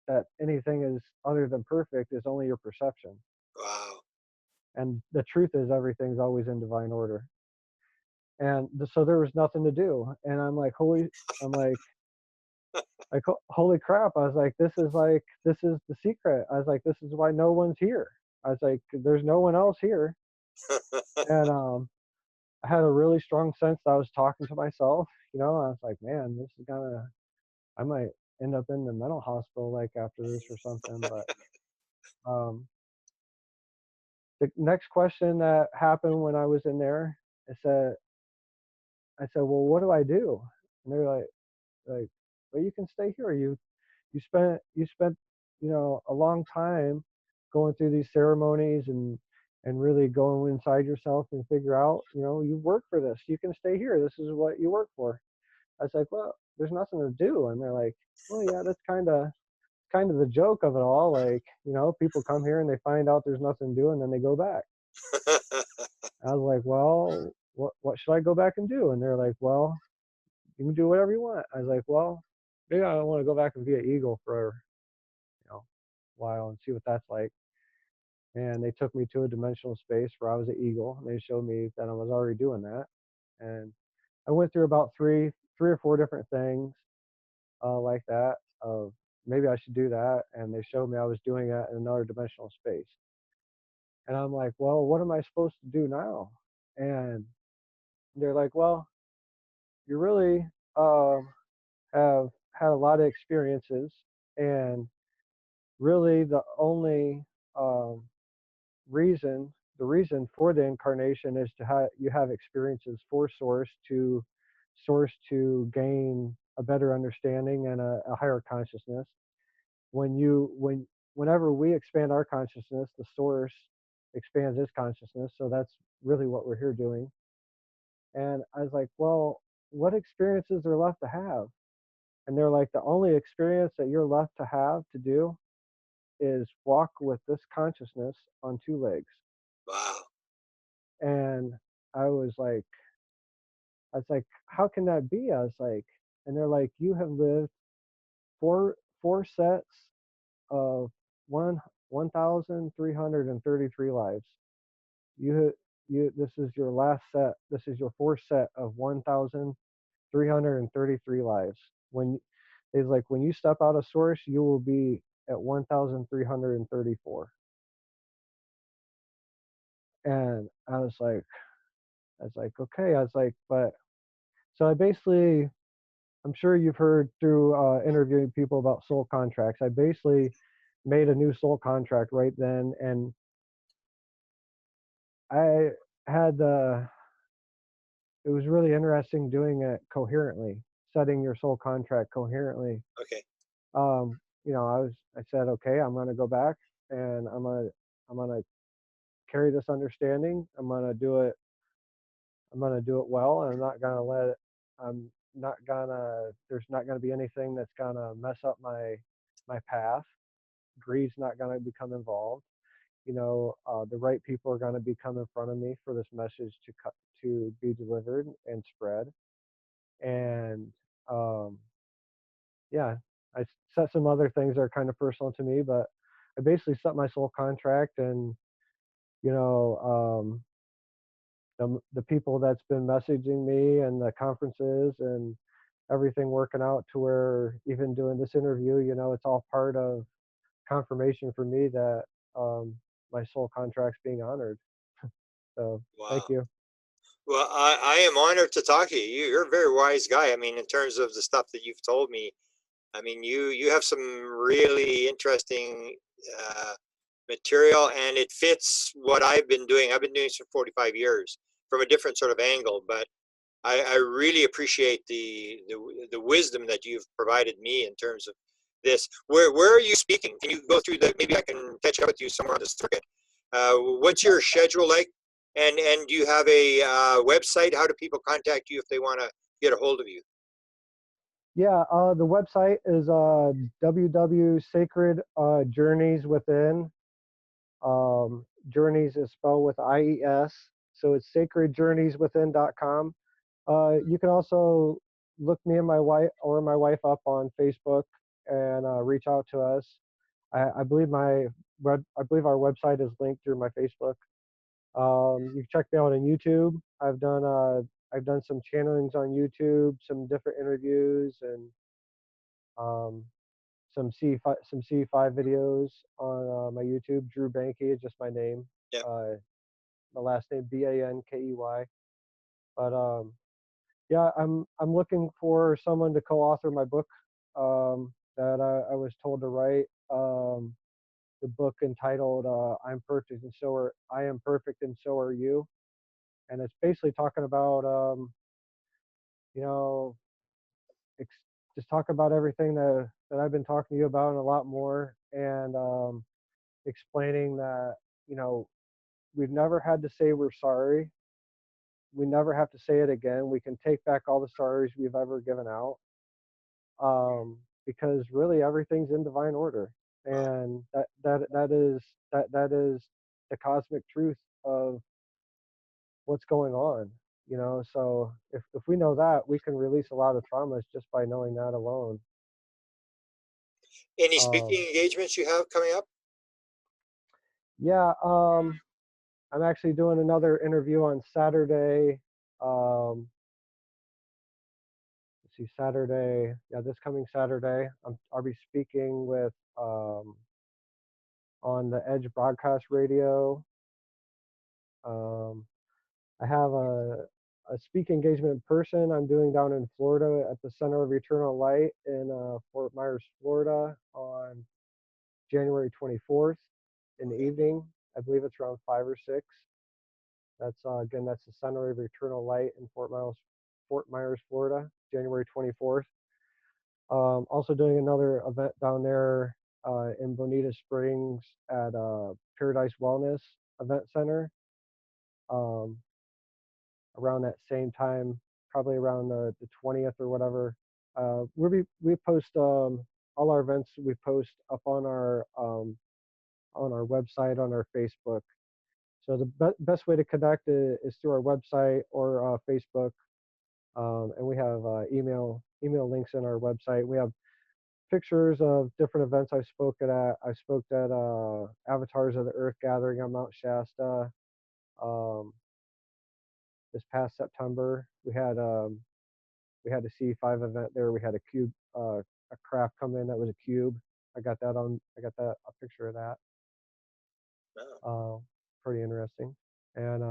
that anything is other than perfect, is only your perception. Wow. And the truth is everything's always in divine order. And so there was nothing to do. And I'm like, holy crap. I was like, this is the secret. I was like, this is why no one's here. I was like, there's no one else here. And I had a really strong sense that I was talking to myself. I was like, man, this is gonna, I might end up in the mental hospital like after this or something. But um, the next question that happened when I was in there, I said, well, what do I do? And they're like, like, but you can stay here. You spent a long time going through these ceremonies and really going inside yourself and figure out, you work for this. You can stay here. This is what you work for. I was like, well, there's nothing to do. And they're like, well, yeah, that's kind of the joke of it all. Like, people come here and they find out there's nothing to do and then they go back. I was like, well, what should I go back and do? And they're like, well, you can do whatever you want. I was like, well, maybe I want to go back and be an eagle for a while and see what that's like. And they took me to a dimensional space where I was an eagle, and they showed me that I was already doing that. And I went through about three or four different things like that. Of maybe I should do that, and they showed me I was doing it in another dimensional space. And I'm like, well, what am I supposed to do now? And they're like, well, you really have had a lot of experiences, and really the only um, reason the reason for the incarnation is to have you have experiences for source to gain a better understanding and a higher consciousness. Whenever we expand our consciousness, the source expands its consciousness. So that's really what we're here doing. And I was like, well, what experiences are left to have? And they're like, the only experience that you're left to have to do is walk with this consciousness on two legs. Wow. And I was like, how can that be? I was like, and they're like, you have lived four sets of 1,333 lives. You this is your last set. This is your fourth set of 1,333 lives. When it's like when you step out of source, you will be at 1,334. And I was like, okay. I was like, but so I'm sure you've heard through interviewing people about soul contracts. I basically made a new soul contract right then, and I had it was really interesting doing it coherently, setting your soul contract coherently. Okay. I said, okay, I'm going to go back and I'm going to carry this understanding. I'm going to do it well, and I'm not going to I'm not going to, there's not going to be anything that's going to mess up my path. Greed's not going to become involved. The right people are going to become in front of me for this message to be delivered and spread. And yeah, I set some other things that are kind of personal to me, but I basically set my soul contract, and you know, the people that's been messaging me and the conferences and everything working out to where even doing this interview, it's all part of confirmation for me that my soul contract's being honored. So thank Wow. you. Well, I am honored to talk to you. You're a very wise guy. I mean, in terms of the stuff that you've told me, I mean, you have some really interesting uh, material, and it fits what I've been doing. I've been doing this for 45 years from a different sort of angle, but I really appreciate the wisdom that you've provided me in terms of this. Where are you speaking? Can you go through that? Maybe I can catch up with you somewhere on the circuit. What's your schedule like? And do you have a website? How do people contact you if they want to get a hold of you? Yeah, the website is www.sacred journeys within. Journeys is spelled with IES, so it's sacredjourneyswithin.com. You can also look me and my wife up on Facebook and reach out to us. I believe I believe our website is linked through my Facebook. You can check me out on YouTube. I've done some channelings on YouTube, some different interviews, and um, some C5 videos on my YouTube. Drew Bankey is just my name. Yeah. My last name Bankey. But yeah, I'm looking for someone to co-author my book that I was told to write. The book entitled I am perfect and so are you, and it's basically talking about you know ex- just talk about everything that I've been talking to you about and a lot more, and explaining that, you know, we've never had to say we're sorry. We never have to say it again. We can take back all the sorries we've ever given out, because really everything's in divine order, Wow. and that is the cosmic truth of what's going on. You know, so if we know that, we can release a lot of traumas just by knowing that alone. Any Um, speaking engagements you have coming up? yeah, I'm actually doing another interview on Saturday. Let's see, Saturday, yeah, this coming Saturday, I'll be speaking with on the Edge Broadcast Radio. Um, I have a speak engagement person I'm doing down in Florida at the Center of Eternal Light in Fort Myers, Florida, on January 24th in the Okay. evening. I believe it's around 5 or 6. That's again, that's the Center of Eternal Light in Fort Myers, Florida, January 24th. Also doing another event down there in Bonita Springs at Paradise Wellness Event Center. Um, Around that same time, probably around the 20th or whatever. We post all our events. We post up on our website, on our Facebook. So the best way to connect is through our website or Facebook, and we have email links in our website. We have pictures of different events I spoke at. I spoke at Avatars of the Earth Gathering on Mount Shasta. Um, this past September, we had a C5 event there. We had a craft come in that was a cube. I got that on. I got that a picture of that. No. Pretty interesting. And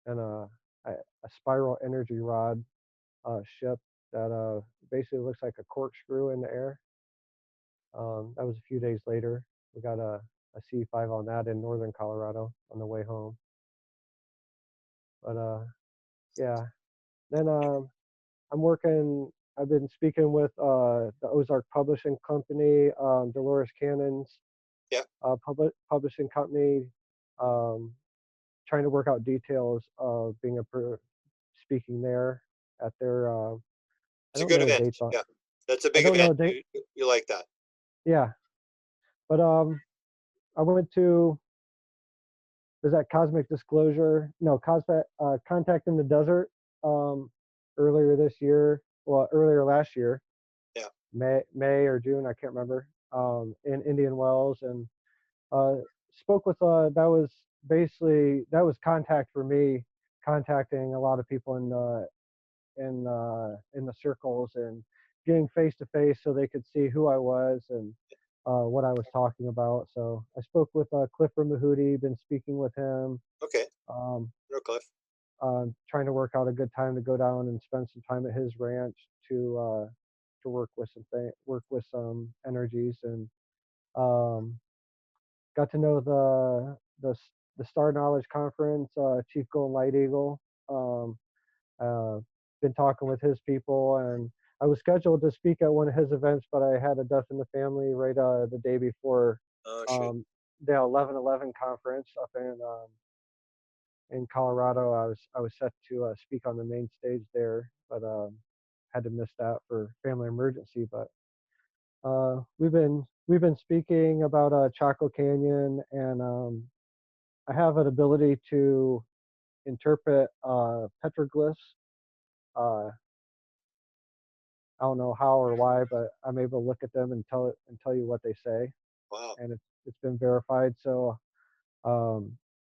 and a spiral energy rod ship that basically looks like a corkscrew in the air. That was a few days later. We got a C5 on that in northern Colorado on the way home. But yeah. Then I'm working. I've been speaking with the Ozark Publishing Company, Dolores Cannon's Yeah. publishing company, trying to work out details of being speaking there at their. I It's a don't good know a event. date on. Yeah. That's a I big don't know event. a date. You like that? Yeah, but I went to, was that Cosmic Disclosure? No, Cosmic Contact in the Desert, um, earlier this year. Well, earlier last year, Yeah. May or June, I can't remember. In Indian Wells, and uh, spoke with. That was contact for me, contacting a lot of people in the circles and getting face to face so they could see who I was and what I was talking about. So I spoke with Cliff Mahudi, been speaking with him, Okay. um, No, Cliff. trying to work out a good time to go down and spend some time at his ranch to work with some energies, and um, got to know the Star Knowledge Conference, Chief Golden Light Eagle. Um, uh, been talking with his people, and I was scheduled to speak at one of his events, but I had a death in the family right the day before Oh, shoot. the 11/11 conference up in Colorado. I was set to speak on the main stage there, but had to miss that for family emergency. But we've been speaking about Chaco Canyon, and I have an ability to interpret petroglyphs. Uh, I don't know how or why, but I'm able to look at them and tell you what they say, Wow. and it's been verified. So um,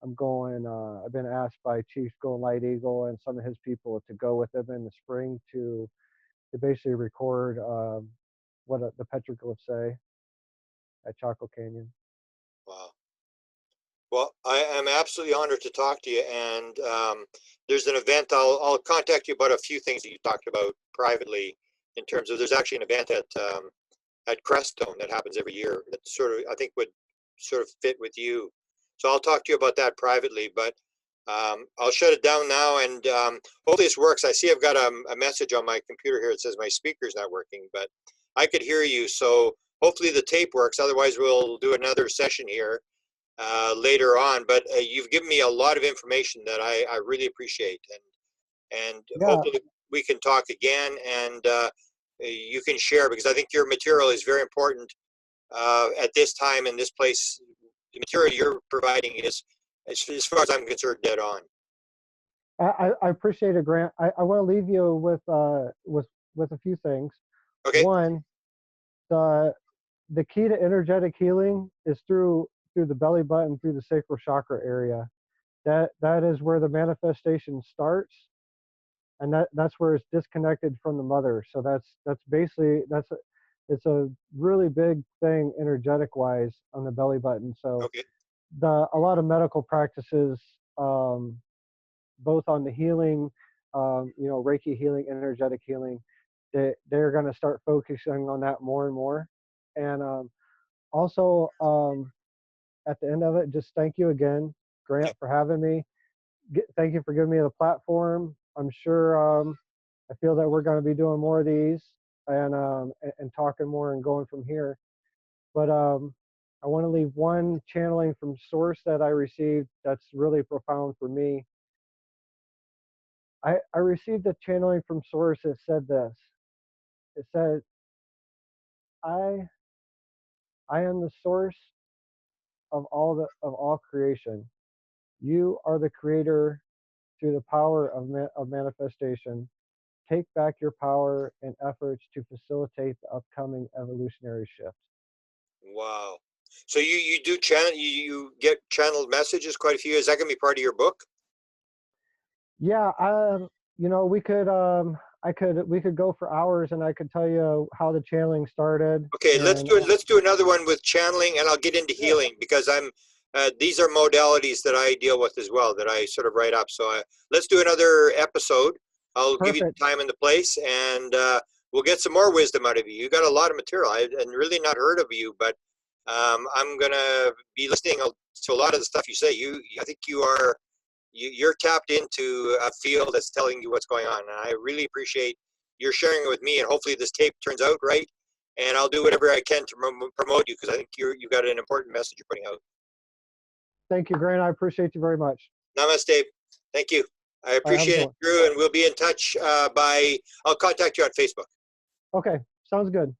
I'm going. I've been asked by Chief Golden Light Eagle and some of his people to go with them in the spring to basically record what the petroglyphs say at Chaco Canyon. Wow. Well, I am absolutely honored to talk to you. And there's an event. I'll contact you about a few things that you talked about privately. In terms of, there's actually an event at Crestone that happens every year. That sort of, I think, would sort of fit with you. So I'll talk to you about that privately. But I'll shut it down now, and hopefully this works. I see I've got a message on my computer here. It says my speaker's not working, but I could hear you. So hopefully the tape works. Otherwise, we'll do another session here later on. But you've given me a lot of information that I really appreciate, and Yeah, hopefully we can talk again, and you can share, because I think your material is very important at this time in this place. The material you're providing is, as far as I'm concerned, dead on. I appreciate it, Grant. I want to leave you with a few things. Okay. One, the key to energetic healing is through the belly button, through the sacral chakra area. That is where the manifestation starts, and that's where it's disconnected from the mother. So that's basically it's a really big thing energetic wise on the belly button. So Okay. a lot of medical practices, both on the healing, Reiki healing, energetic healing, they're going to start focusing on that more and more. And also, at the end of it, just thank you again, Grant, for having me. Thank you for giving me the platform. I'm sure I feel that we're going to be doing more of these, and talking more and going from here. But I want to leave one channeling from source that I received that's really profound for me. I received a channeling from source that said this. It said, I am the source of all creation. You are the creator through the power of manifestation. Take back your power and efforts to facilitate the upcoming evolutionary shift. Wow. So you do channel, you get channeled messages quite a few. Is that going to be part of your book? Yeah, we could go for hours, and I could tell you how the channeling started. Okay, let's And do it. Let's do another one with channeling, and I'll get into yeah, healing, because these are modalities that I deal with as well, that I sort of write up. So let's do another episode. I'll give you perfect. the time and the place, and we'll get some more wisdom out of you. You got a lot of material. I've really not heard of you, but I'm gonna be listening to a lot of the stuff you say. I think you're tapped into a field that's telling you what's going on, and I really appreciate your sharing it with me. And hopefully this tape turns out right, and I'll do whatever I can to promote you, because I think you've got an important message you're putting out. Thank you, Grant. I appreciate you very much. Namaste. Thank you. I All right, have a appreciate good it, one. Drew, and we'll be in touch I'll contact you on Facebook. Okay, sounds good.